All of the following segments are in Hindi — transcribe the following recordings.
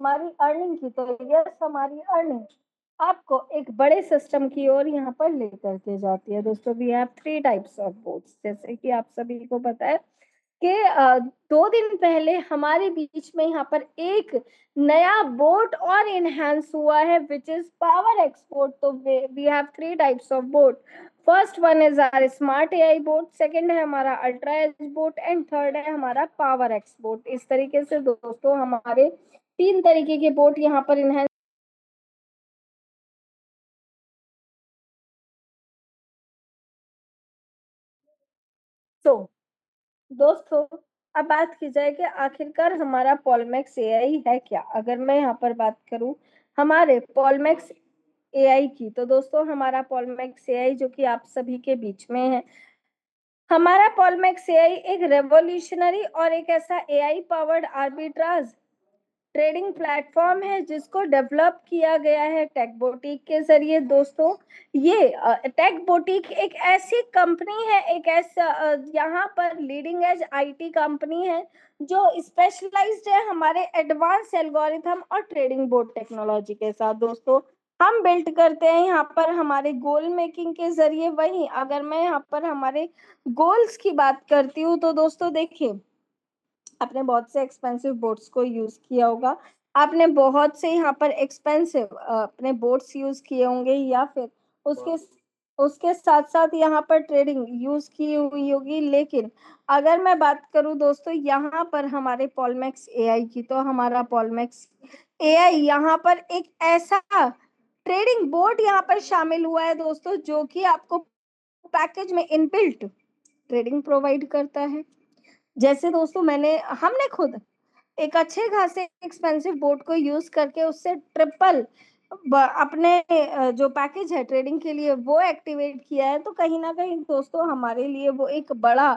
हमारी अर्निंग की, तो यस हमारी अर्निंग आपको एक बड़े सिस्टम की ओर यहाँ पर लेकर के जाती है। दोस्तों we have 3 types of bots, जैसे कि आप सभी को पता है कि 2 दिन पहले हमारे बीच में यहाँ पर एक नया बोट और इनहेंस हुआ है, विच इज पावर एक्सपोर्ट। तो we have 3 types of bot. First one is our smart AI bot, second है हमारा ultra edge bot, and third है हमारा पावर एक्सपोर्ट। इस तरीके से दोस्तों हमारे 3 तरीके के बोट यहाँ पर इनहेंस। तो दोस्तों अब बात की जाए कि आखिरकार हमारा पॉलमैक्स एआई है क्या। अगर मैं यहाँ पर बात करूं हमारे पॉलमैक्स एआई की, तो दोस्तों हमारा पॉलमैक्स एआई जो कि आप सभी के बीच में है, हमारा पॉलमैक्स एआई एक रेवोल्यूशनरी और एक ऐसा AI powered arbitrage trading platform है जिसको डेवलप किया गया है टेक बोटिक के जरिए। दोस्तों ये टेक बोटिक एक ऐसी कंपनी है, एक ऐसा यहाँ पर लीडिंग एज आईटी कंपनी है जो स्पेशलाइज्ड है हमारे एडवांस एल्गोरिथम और ट्रेडिंग बोर्ड टेक्नोलॉजी के साथ। दोस्तों हम बिल्ड करते हैं यहाँ पर हमारे गोल मेकिंग के जरिए। वहीं अगर मैं यहाँ पर हमारे गोल्स की बात करती हूँ, तो दोस्तों देखिए आपने बहुत से एक्सपेंसिव बोट्स को यूज किया होगा, आपने बहुत से यहाँ पर एक्सपेंसिव अपने बोट्स यूज किए होंगे, या फिर उसके उसके साथ साथ यहाँ पर ट्रेडिंग यूज की हुई होगी। लेकिन अगर मैं बात करूं दोस्तों यहाँ पर हमारे पॉलमैक्स एआई की, तो हमारा पॉलमैक्स एआई यहाँ पर एक ऐसा ट्रेडिंग बोर्ड यहाँ पर शामिल हुआ है दोस्तों, जो कि आपको पैकेज में इनबिल्ट ट्रेडिंग प्रोवाइड करता है। जैसे दोस्तों हमने खुद एक अच्छे खासे एक्सपेंसिव बोट को यूज करके उससे ट्रिपल अपने जो पैकेज है ट्रेडिंग के लिए वो एक्टिवेट किया है। तो कहीं ना कहीं दोस्तों हमारे लिए वो एक बड़ा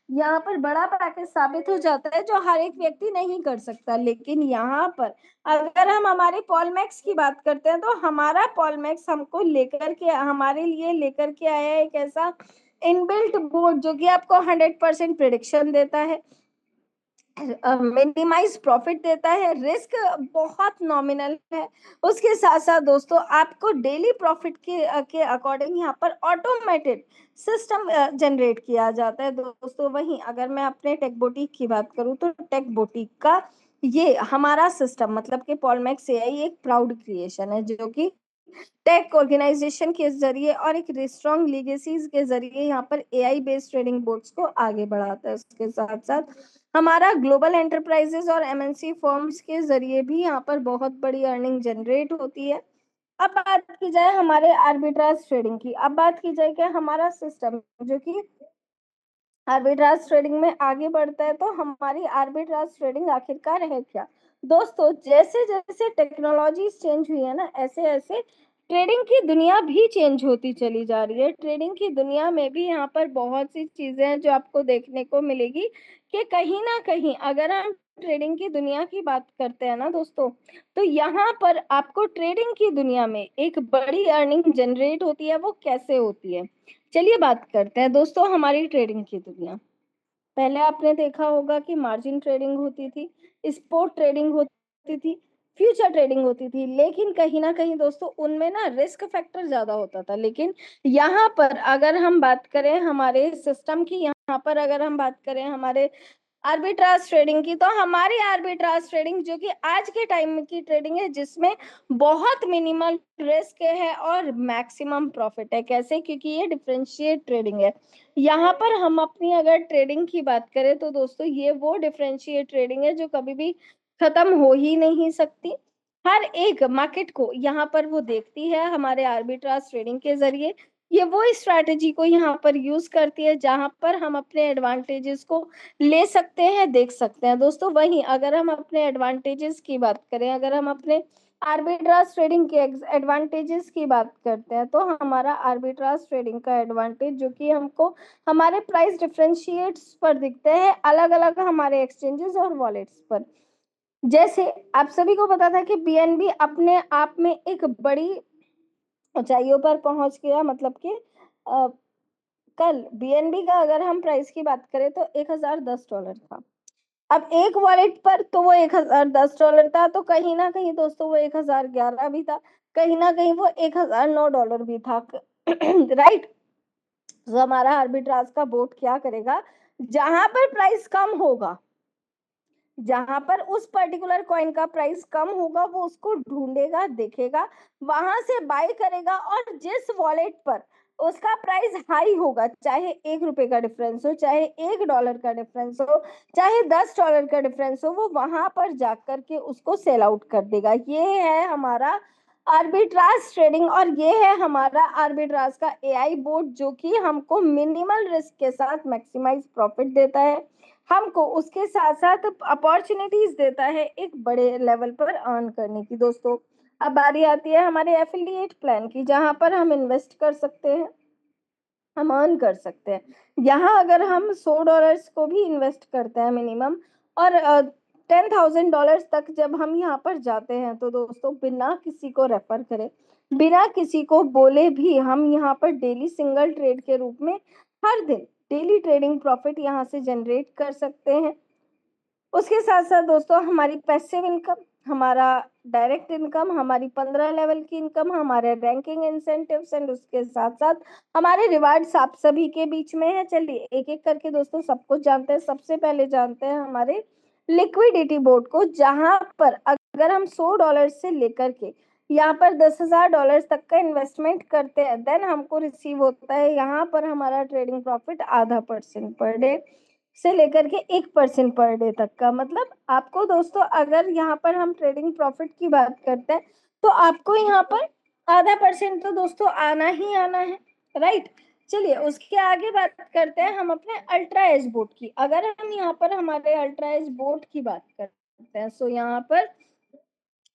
यहाँ पर बड़ा पैकेज साबित हो जाता है जो हर एक व्यक्ति नहीं कर सकता। लेकिन यहाँ पर अगर हम हमारे पॉलमैक्स की बात करते हैं, तो हमारा पॉलमैक्स हमको लेकर के हमारे लिए लेकर के आया है एक ऐसा इनबिल्ट बोर्ड जो कि आपको 100% प्रिडिक्शन देता है, मिनिमाइज प्रॉफिट देता है, रिस्क बहुत नॉमिनल है। उसके साथ साथ दोस्तों आपको डेली प्रॉफिट के अकॉर्डिंग यहाँ पर ऑटोमेटेड सिस्टम जनरेट किया जाता है। दोस्तों वहीं अगर मैं अपने टेक बोटिक की बात करूँ, तो टेक बोटिक का ये हमारा सिस्टम मतलब कि पॉलमैक्स एआई एक प्राउड क्रिएशन है जो कि टेक ऑर्गेनाइजेशन के जरिए और एक स्ट्रॉन्ग लीगेसीज के जरिए यहाँ पर एआई बेस्ड ट्रेडिंग बोर्ड्स को आगे बढ़ाता है। उसके साथ साथ हमारा ग्लोबल एंटरप्राइजेस और एमएनसी फर्म्स के जरिए भी यहाँ पर बहुत बड़ी अर्निंग जनरेट होती है। अब बात की जाए हमारे आर्बिट्राज ट्रेडिंग की, अब बात की जाए कि हमारा सिस्टम जो कि आर्बिट्राज ट्रेडिंग में आगे बढ़ता है, तो हमारी आर्बिट्राज ट्रेडिंग आखिरकार है क्या। दोस्तों जैसे जैसे टेक्नोलॉजी चेंज हुई है ना, ऐसे ऐसे ट्रेडिंग की दुनिया भी चेंज होती चली जा रही है। ट्रेडिंग की दुनिया में भी यहाँ पर बहुत सी चीजें हैं जो आपको देखने को मिलेगी कि कहीं ना कहीं अगर हम ट्रेडिंग की दुनिया की बात करते हैं ना दोस्तों, तो यहाँ पर आपको ट्रेडिंग की दुनिया में एक बड़ी अर्निंग जनरेट होती है। वो कैसे होती है, चलिए बात करते हैं दोस्तों हमारी ट्रेडिंग की दुनिया। पहले आपने देखा होगा कि मार्जिन ट्रेडिंग होती थी, स्पॉट ट्रेडिंग होती थी, फ्यूचर ट्रेडिंग होती थी। लेकिन कहीं ना कहीं दोस्तों उनमें ना रिस्क फैक्टर ज्यादा होता था। लेकिन यहाँ पर अगर हम बात करें हमारे सिस्टम की, यहाँ पर अगर हम बात करें हमारे आर्बिट्राज ट्रेडिंग की, तो हमारी आर्बिट्राज ट्रेडिंग जो कि आज के टाइम की ट्रेडिंग है जिसमें बहुत मिनिमल रिस्क है और मैक्सिमम प्रॉफिट है। कैसे, क्योंकि ये डिफरेंशिएट ट्रेडिंग है। यहाँ पर हम अपनी अगर ट्रेडिंग की बात करें, तो दोस्तों ये वो डिफरेंशिएट ट्रेडिंग है जो कभी भी खत्म हो ही नहीं सकती। हर एक मार्केट को यहाँ पर वो देखती है हमारे आर्बिट्राज ट्रेडिंग के जरिए। ये वो स्ट्रैटेजी को यहाँ पर यूज करती है जहां पर हम अपने एडवांटेजेस को ले सकते हैं, देख सकते हैं। दोस्तों वहीं अगर हम अपने एडवांटेजेस की बात करें, अगर हम अपने आर्बिट्राज ट्रेडिंग के एडवांटेजेस की बात करते हैं, तो हमारा आर्बिट्राज ट्रेडिंग का एडवांटेज जो कि हमको हमारे प्राइस डिफरेंशिएट्स पर दिखते हैं अलग अलग हमारे एक्सचेंजेस और वॉलेट्स पर। जैसे आप सभी को पता था कि बीएनबी अपने आप में एक बड़ी ऊंचाइयों पर पहुंच गया, मतलब कि कल बीएनबी का अगर हम प्राइस की बात करें तो $1010 था। अब एक वॉलेट पर तो वो $1010 था, तो कहीं ना कहीं दोस्तों वो 1011 भी था, कहीं ना कहीं वो $1009 भी था। राइट। तो हमारा आर्बिट्राज का बोट क्या करेगा, जहां पर प्राइस कम होगा, जहां पर उस पर्टिकुलर कॉइन का प्राइस कम होगा, वो उसको ढूंढेगा, देखेगा, वहां से बाय करेगा, और जिस वॉलेट पर उसका प्राइस हाई होगा, चाहे ₹1 का डिफरेंस हो, चाहे $1 का डिफरेंस हो, चाहे $10 का डिफरेंस हो, वो वहां पर जाकर के उसको सेल आउट कर देगा। ये है हमारा आर्बिट्राज ट्रेडिंग, और ये है हमारा आर्बिट्राज का एआई बोर्ड, जो कि हमको मिनिमल रिस्क के साथ मैक्सिमाइज प्रॉफिट देता है, हमको उसके साथ साथ अपॉर्चुनिटीज देता है एक बड़े लेवल पर अर्न करने की। दोस्तों अब बारी आती है हमारे एफिलिएट प्लान की, जहां पर हम इन्वेस्ट कर सकते हैं, हम अर्न कर सकते हैं। यहाँ अगर हम $100 को भी इन्वेस्ट करते हैं मिनिमम, और $10,000 तक जब हम यहाँ पर जाते हैं, तो दोस्तों बिना किसी को रेफर करे, बिना किसी को बोले भी, हम यहाँ पर डेली सिंगल ट्रेड के रूप में हर दिन डेली ट्रेडिंग प्रॉफिट यहाँ से जनरेट कर सकते हैं। उसके साथ साथ दोस्तों हमारी पैसिव इनकम, हमारा डायरेक्ट इनकम, हमारी 15 लेवल की इनकम, हमारे रैंकिंग इंसेंटिव्स, एंड उसके साथ साथ हमारे रिवार्ड्स आप सभी के बीच में है। चलिए एक एक करके दोस्तों सब कुछ जानते हैं। सबसे पहले जानते हैं हमारे लिक्विडिटी बोर्ड को, जहां पर अगर हम $100 से लेकर के यहाँ पर $10,000 तक का इन्वेस्टमेंट करते हैं, देन हमको रिसीव होता है यहाँ पर हमारा ट्रेडिंग प्रॉफिट ½ % पर डे से लेकर के 1% पर डे तक का। मतलब आपको दोस्तों अगर यहाँ पर हम ट्रेडिंग प्रॉफिट की बात करते हैं, तो आपको यहाँ पर ½ % तो दोस्तों आना ही आना है। राइट। चलिए उसके आगे बात करते हैं हम अपने अल्ट्रा एज बोट की। अगर हम यहाँ पर हमारे अल्ट्रा एज बोट की बात करते हैं, सो यहाँ पर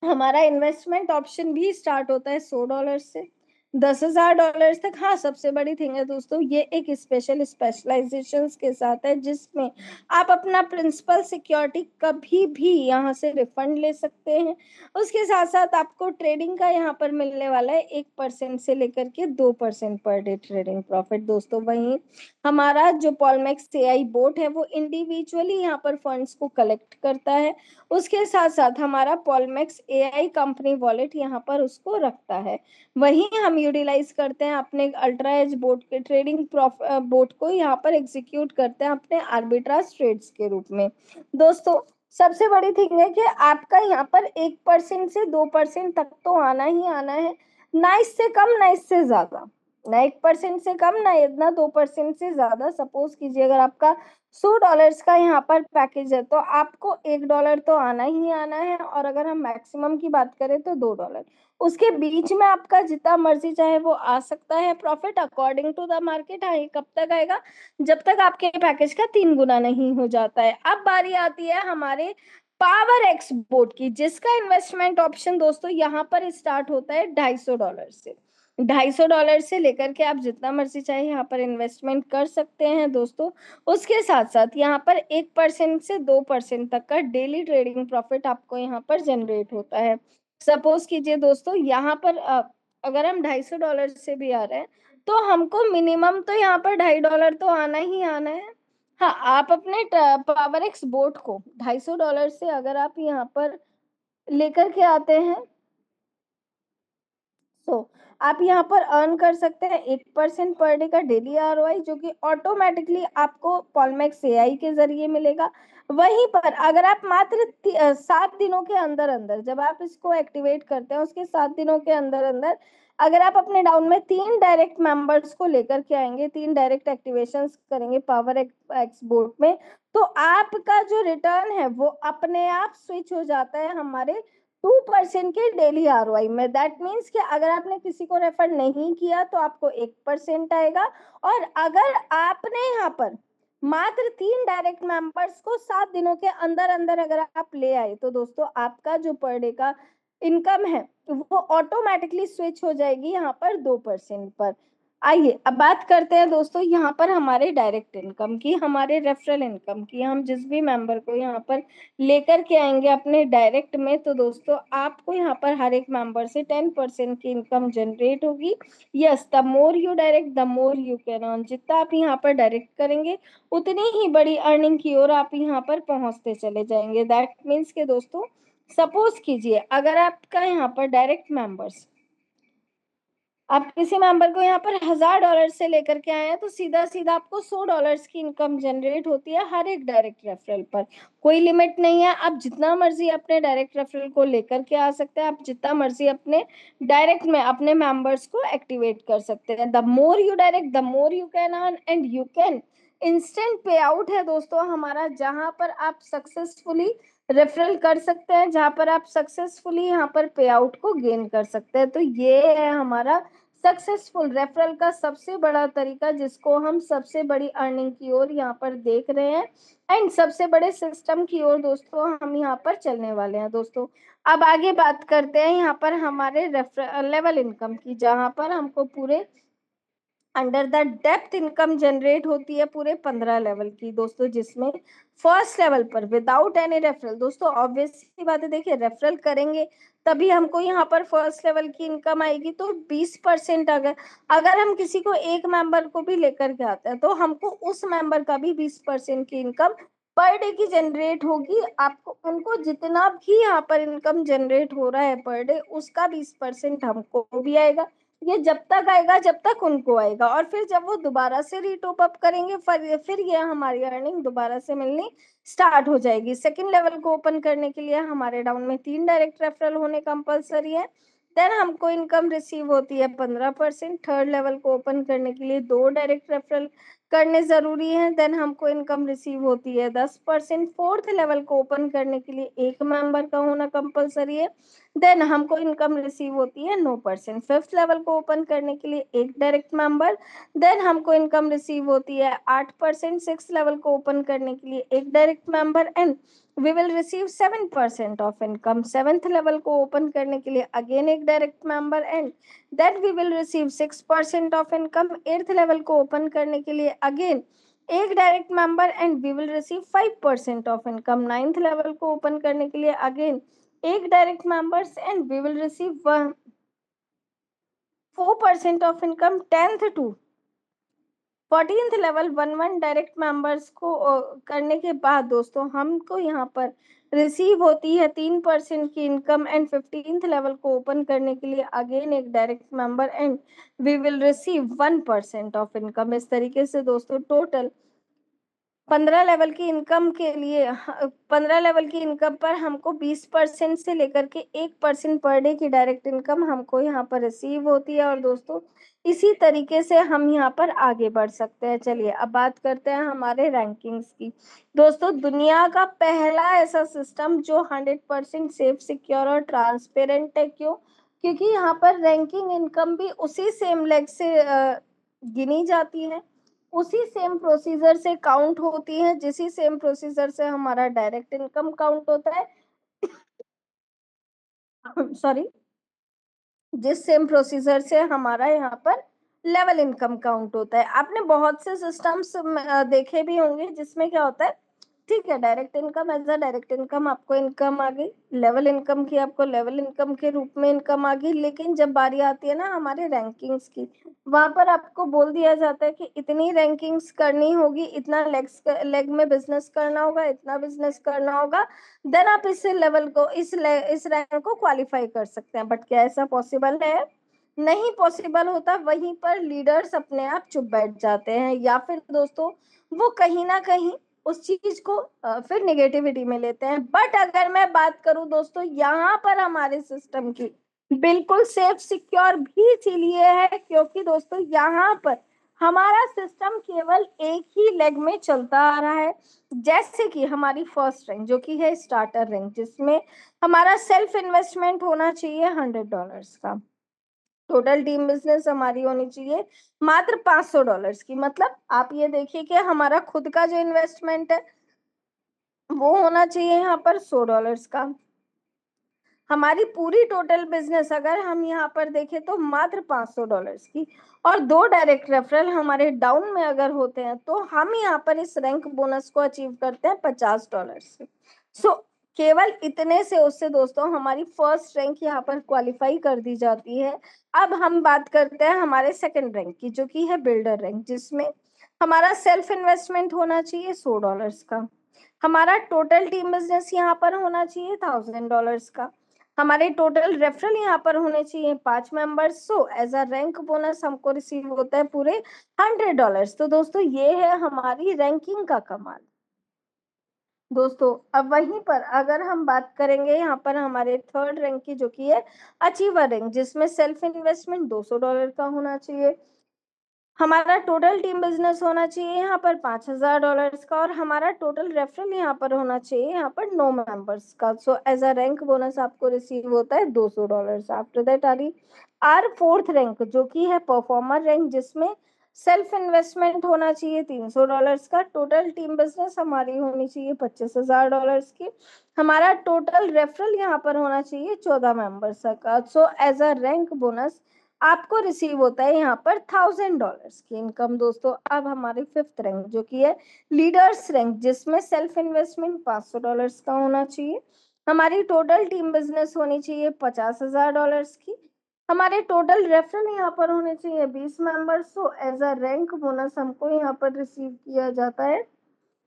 हमारा इन्वेस्टमेंट ऑप्शन भी स्टार्ट होता है $100 से $10,000 तक। हाँ, सबसे बड़ी थिंग है दोस्तों, ये एक स्पेशल स्पेशलाइजेशन के साथ है, जिसमें आप अपना प्रिंसिपल सिक्योरिटी कभी भी यहाँ से रिफंड ले सकते हैं। उसके साथ साथ आपको ट्रेडिंग का यहाँ पर मिलने वाला है 1% से लेकर के 2% पर डे ट्रेडिंग प्रॉफिट। दोस्तों वहीं हमारा जो पॉलमैक्स एआई बोट है, वो इंडिविजुअली यहाँ पर फंड्स को कलेक्ट करता है। उसके साथ साथ हमारा पॉलमैक्स एआई कंपनी वॉलेट यहाँ पर उसको रखता है। वहीं हम यूटिलाइज करते हैं अपने अल्ट्रा एज बोट के ट्रेडिंग बोट को, यहाँ पर एग्जीक्यूट करते हैं अपने आर्बिट्राज ट्रेड्स के रूप में। दोस्तों सबसे बड़ी थिंग है कि आपका यहाँ पर 1% से 2% तक तो आना ही आना है, ना इससे कम ना इससे ज्यादा, ना 1% से कम ना इतना 2% से ज्यादा। सपोज कीजिए अगर आपका $100 का यहाँ पर पैकेज है, तो आपको $1 तो आना ही आना है, और अगर हम मैक्सिमम की बात करें तो $2। उसके बीच में आपका जितना मर्जी चाहे वो आ सकता है profit according to the market. हाँ, ये कब तक आएगा, जब तक आपके पैकेज का 3 गुना नहीं हो जाता है। अब बारी आती है हमारे पावर एक्स बोट की, जिसका इन्वेस्टमेंट ऑप्शन दोस्तों यहाँ पर स्टार्ट होता है $250 से। $250 से लेकर के आप जितना मर्जी चाहे यहाँ पर इन्वेस्टमेंट कर सकते हैं दोस्तों। उसके साथ साथ यहाँ पर 1% से 2% तक का डेली ट्रेडिंग प्रॉफिट आपको यहाँ पर जनरेट होता है। सपोज कीजिए दोस्तों यहाँ पर अगर हम $250 से भी आ रहे हैं, तो हमको मिनिमम तो यहाँ पर $2.5 तो आना ही आना है। हाँ, आप अपने पावर एक्स बोट को $250 से अगर आप यहाँ पर लेकर के आते हैं, सो आप यहाँ पर अर्न कर सकते हैं 1% पर डे का डेली आरओआई, जो कि ऑटोमेटिकली आपको पॉलमैक्स एआई के जरिए मिलेगा। वहीं पर अगर आप मात्र 7 दिनों के अंदर अंदर, जब आप इसको एक्टिवेट करते हैं उसके 7 दिनों के अंदर अंदर, अगर आप अपने डाउन में 3 डायरेक्ट मेंबर्स को लेकर के आएंगे, 3 डायरेक्ट एक्टिवेशन करेंगे पावर एक्स बोर्ड में, तो आपका जो रिटर्न है वो अपने आप स्विच हो जाता है हमारे 2% के डेली आरओआई में। दैट मीन्स कि अगर आपने किसी को रेफर नहीं किया तो आपको 1% आएगा, और अगर आपने यहाँ पर मात्र 3 डायरेक्ट मेंबर्स को 7 दिनों के अंदर अंदर अगर आप ले आए, तो दोस्तों आपका जो पर डे का इनकम है वो ऑटोमेटिकली स्विच हो जाएगी यहाँ पर 2% पर। आइए अब बात करते हैं दोस्तों यहाँ पर हमारे डायरेक्ट इनकम की, हमारे रेफरल इनकम की। हम जिस भी मेंबर को यहाँ पर लेकर के आएंगे अपने डायरेक्ट में, तो दोस्तों आपको यहाँ पर हर एक मेंबर से 10% की इनकम जनरेट होगी। Yes, the more you direct the more you can earn. जितना आप यहाँ पर डायरेक्ट करेंगे उतनी ही बड़ी अर्निंग की ओर आप यहाँ पर पहुंचते चले जाएंगे। दैट मीन्स के दोस्तों, सपोज कीजिए अगर आपका यहाँ पर डायरेक्ट मेंबर्स, आप किसी मेंबर को यहाँ पर $1000 से लेकर के आए हैं, तो सीधा सीधा आपको $100 की इनकम जनरेट होती है हर एक डायरेक्ट रेफरल पर। कोई लिमिट नहीं है, आप जितना मर्जी अपने डायरेक्ट रेफरल को लेकर के आ सकते हैं, आप जितना मर्जी अपने डायरेक्ट में अपने मेंबर्स को एक्टिवेट कर सकते हैं। The more you direct the more you can earn and you can instant पे आउट है दोस्तों हमारा, जहां पर आप सक्सेसफुली रेफरल कर सकते हैं, जहां पर आप सक्सेसफुली यहाँ पर पे आउट को गेन कर सकते हैं। तो ये है हमारा सक्सेसफुल रेफरल का सबसे बड़ा तरीका, जिसको हम सबसे बड़ी अर्निंग की ओर यहाँ पर देख रहे हैं एंड सबसे बड़े सिस्टम की ओर दोस्तों हम यहाँ पर चलने वाले हैं। दोस्तों अब आगे बात करते हैं यहाँ पर हमारे रेफरल लेवल इनकम की, जहां पर हमको पूरे under the depth income generate होती है पूरे 15 लेवल की दोस्तों, जिसमें फर्स्ट लेवल पर विदाउट एनी रेफरल, दोस्तों ऑब्वियस सी बात है, देखिए रेफरल करेंगे तभी हमको यहाँ पर फर्स्ट लेवल की इनकम आएगी। तो 20%, अगर अगर हम किसी को एक मेंबर को भी लेकर के आते हैं तो हमको उस मेंबर का भी 20% की इनकम पर डे की जनरेट होगी। आपको उनको जितना भी यहाँ पर इनकम जनरेट हो रहा है पर डे, उसका 20% हमको भी आएगा। ये जब तक आएगा जब तक उनको आएगा, और फिर जब वो दोबारा से रीटॉप अप करेंगे फिर ये हमारी अर्निंग दोबारा से मिलनी स्टार्ट हो जाएगी। सेकंड लेवल को ओपन करने के लिए हमारे डाउन में 3 डायरेक्ट रेफरल होने कंपलसरी है, देन हमको इनकम रिसीव होती है 15%। थर्ड लेवल को ओपन करने के लिए 2 डायरेक्ट रेफरल करने जरूरी है, देन हमको इनकम रिसीव होती है 10%। फोर्थ लेवल को ओपन करने के लिए एक मेंबर का होना कंपलसरी है, देन हमको इनकम रिसीव होती है 9%। फिफ्थ लेवल को ओपन करने के लिए एक डायरेक्ट मेंबर, देन हमको इनकम रिसीव होती है 8%। सिक्स लेवल को ओपन करने के लिए एक direct member and we will receive 7% of income. Seventh level को ओपन करने के लिए अगेन एक direct member and then we will receive 6% of income. Eighth level को ओपन करने के लिए अगेन एक direct member and we will receive 5% of income. Ninth level को ओपन करने के लिए अगेन एक direct members and we will receive 4% of income. 10th to 14th level one direct members को करने के बाद दोस्तों हमको यहाँ पर रिसीव होती है 3% की इनकम एंड 15th लेवल को ओपन करने के लिए अगेन एक direct member and we will receive 1% of income. इस तरीके से दोस्तों टोटल 15 लेवल की इनकम के लिए 15 लेवल की इनकम पर हमको 20% से लेकर के 1% पर डे की डायरेक्ट इनकम हमको यहाँ पर रिसीव होती है। और दोस्तों इसी तरीके से हम यहाँ पर आगे बढ़ सकते हैं। चलिए अब बात करते हैं हमारे रैंकिंग्स की। दोस्तों दुनिया का पहला ऐसा सिस्टम जो 100% सेफ, सिक्योर और ट्रांसपेरेंट है। क्यों? क्योंकि यहाँ पर रैंकिंग इनकम भी उसी सेम लेग से गिनी जाती है, उसी सेम प्रोसीजर से काउंट होती है, जिसी सेम प्रोसीजर से हमारा डायरेक्ट इनकम काउंट होता है। सॉरी, जिस सेम प्रोसीजर से हमारा यहाँ पर लेवल इनकम काउंट होता है। आपने बहुत से सिस्टम्स देखे भी होंगे जिसमें क्या होता है, ठीक है direct income as a direct income आपको इनकम आ गई, लेवल इनकम की आपको लेवल इनकम के रूप में इनकम आ गई, लेकिन जब बारी आती है ना हमारे रैंकिंग्स की, वहां पर आपको बोल दिया जाता है कि इतनी रैंकिंग्स करनी होगी, इतना लेग में बिजनेस करना होगा, इतना बिजनेस करना होगा, देन आप इस लेवल को इस रैंक को क्वालिफाई कर सकते हैं। बट क्या ऐसा पॉसिबल है? नहीं पॉसिबल होता। वहीं पर लीडर्स अपने आप चुप बैठ जाते हैं, या फिर दोस्तों वो कहीं ना कहीं उस चीज को फिर निगेटिविटी में लेते हैं। बट अगर मैं बात करूं दोस्तों यहाँ पर हमारे सिस्टम की, बिल्कुल सेफ सिक्योर भी इसीलिए है क्योंकि दोस्तों यहाँ पर हमारा सिस्टम केवल एक ही लेग में चलता आ रहा है। जैसे कि हमारी फर्स्ट रैंक जो कि है स्टार्टर रैंक, जिसमें हमारा सेल्फ इन्वेस्टमेंट होना चाहिए $100 का, टोटल टीम बिजनेस हमारी होनी चाहिए मात्र $500 की। मतलब आप ये देखिए कि हमारा खुद का जो इन्वेस्टमेंट है वो होना चाहिए यहाँ पर $100 का, हमारी पूरी टोटल बिजनेस अगर हम यहाँ पर देखें तो मात्र $500 की, और 2 डायरेक्ट रेफरल हमारे डाउन में अगर होते हैं तो हम यहाँ पर इस रैंक बोनस को अचीव करते हैं $50 से। सो केवल इतने से उससे दोस्तों हमारी फर्स्ट रैंक यहाँ पर क्वालिफाई कर दी जाती है। अब हम बात करते हैं हमारे सेकंड रैंक की, जो कि है बिल्डर रैंक, जिसमें हमारा सेल्फ इन्वेस्टमेंट होना चाहिए $100 का। हमारा टोटल टीम बिजनेस यहाँ पर होना चाहिए $1000 का। हमारे टोटल रेफरल यहाँ पर होने चाहिए 5 members. So as a rank bonus हमको रिसीव होता है पूरे $100। तो दोस्तों ये है हमारी रैंकिंग का कमाल। दोस्तों अब वहीं पर अगर हम बात करेंगे यहाँ पर हमारे थर्ड रैंक की, जो कि है अचीवर रैंक, जिसमें सेल्फ इन्वेस्टमेंट $200 का होना चाहिए। हमारा टोटल टीम बिजनेस होना चाहिए यहाँ पर $5000 का, और हमारा टोटल रेफरल यहाँ पर होना चाहिए यहाँ पर 9 मेंबर्स का। So as a rank bonus आपको रिसीव होता है $200। After that our fourth rank, जो कि है परफॉर्मर रैंक, जिसमें सेल्फ इन्वेस्टमेंट होना चाहिए $300 का। टोटल टीम बिजनेस हमारी होनी चाहिए $25000 की। हमारा टोटल रेफरल यहाँ पर होना चाहिए 14 मेंबर्स का। So as a rank bonus आपको रिसीव होता है यहाँ पर $1000 की इनकम। दोस्तों अब हमारी फिफ्थ रैंक, जो कि है लीडर्स रैंक, जिसमें सेल्फ इन्वेस्टमेंट $500 का होना चाहिए। हमारी टोटल टीम बिजनेस होनी चाहिए $50000 की। हमारे टोटल रेफरल यहाँ पर होने चाहिए 20 members. So as a rank bonus हमको यहाँ पर रिसीव किया जाता है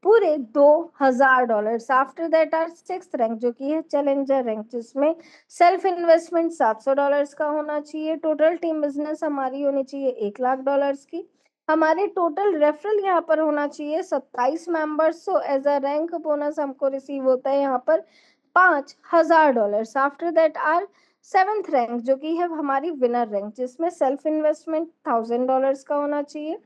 पूरे $2000। After that our six rank, जो कि है चैलेंजर रैंक, जिसमें सेल्फ इन्वेस्टमेंट $700 का होना चाहिए। टोटल टीम बिजनेस हमारी होनी चाहिए $1,00,000 की। हमारे टोटल रेफरल यहाँ पर होना चाहिए 27 members. So as a rank bonus हमको रिसीव होता है यहाँ पर $5000। After that our seventh rank, जो कि है हमारी विनर रैंक, जिसमें सेल्फ इन्वेस्टमेंट $1000 का होना चाहिए।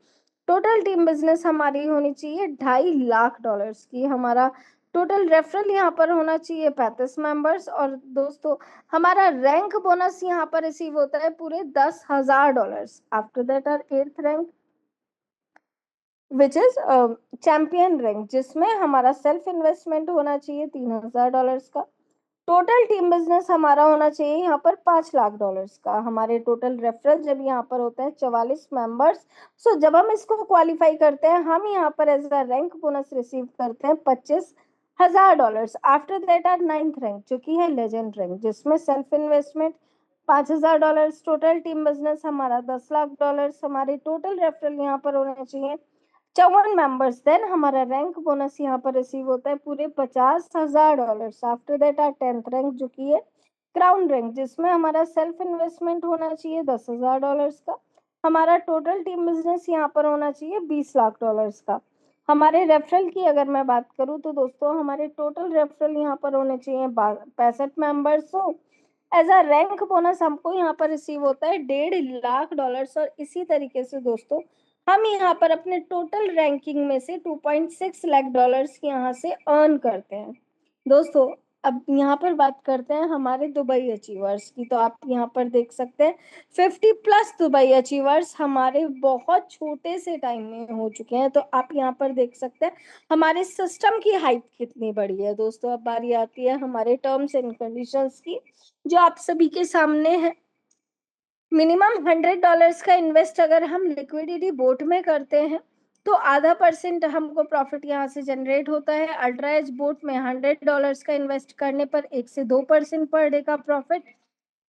टोटल टीम बिजनेस हमारी होनी चाहिए $2.5 लाख की। हमारा टोटल रेफरल यहाँ पर होना चाहिए 35 मेंबर्स। और दोस्तों हमारा रैंक बोनस यहाँ पर रिसीव होता है पूरे $10,000। After that our eighth rank, which is champion rank, जिसमें हमारा सेल्फ इन्वेस्टमेंट होना चाहिए $3,000 का। टोटल टीम बिजनेस हमारा होना चाहिए यहाँ पर $5 लाख का। हमारे टोटल रेफरल जब यहाँ पर होता है 44 मेंबर्स। सो जब हम इसको क्वालिफाई करते हैं, हम यहाँ पर as a rank bonus receive करते हैं $25,000। After that our ninth rank, जो कि है लेजेंड रैंक, जिसमें self investment $5,000। Total team business हमारा $10 लाख। हमारे टोटल रेफरल यहाँ पर होने चाहिए 54 मेंबर्स। देन हमारा रैंक बोनस यहाँ पर रिसीव होता है पूरे $50,000। After that our tenth rank, जो कि है क्राउन रैंक, जिसमें हमारा सेल्फ इन्वेस्टमेंट होना चाहिए $10,000 का। हमारा टोटल टीम बिजनेस यहाँ पर होना चाहिए $20 लाख का। हमारे रेफरल की अगर मैं बात करूँ तो दोस्तों हमारे टोटल रेफरल यहाँ पर होने चाहिए 65 मेंबर्स। हो एज अ रैंक बोनस हमको यहाँ पर रिसीव होता है $1.5 लाख। और इसी तरीके से दोस्तों हम यहाँ पर अपने टोटल रैंकिंग में से $2.6 लाख की यहाँ से अर्न करते हैं। दोस्तों अब यहाँ पर बात करते हैं हमारे दुबई अचीवर्स की। तो आप यहाँ पर देख सकते हैं 50+ दुबई अचीवर्स हमारे बहुत छोटे से टाइम में हो चुके हैं। तो आप यहाँ पर देख सकते हैं हमारे सिस्टम की हाइट कितनी बड़ी है। दोस्तों अब बारी आती है हमारे टर्म्स एंड कंडीशंस की, जो आप सभी के सामने है। मिनिमम $100 का इन्वेस्ट अगर हम लिक्विडिटी बोट में करते हैं तो %0.5% हमको प्रॉफिट यहाँ से जनरेट होता है। अल्ट्रा एज बोट में $100 का इन्वेस्ट करने पर 1 से 2% पर डे का profit.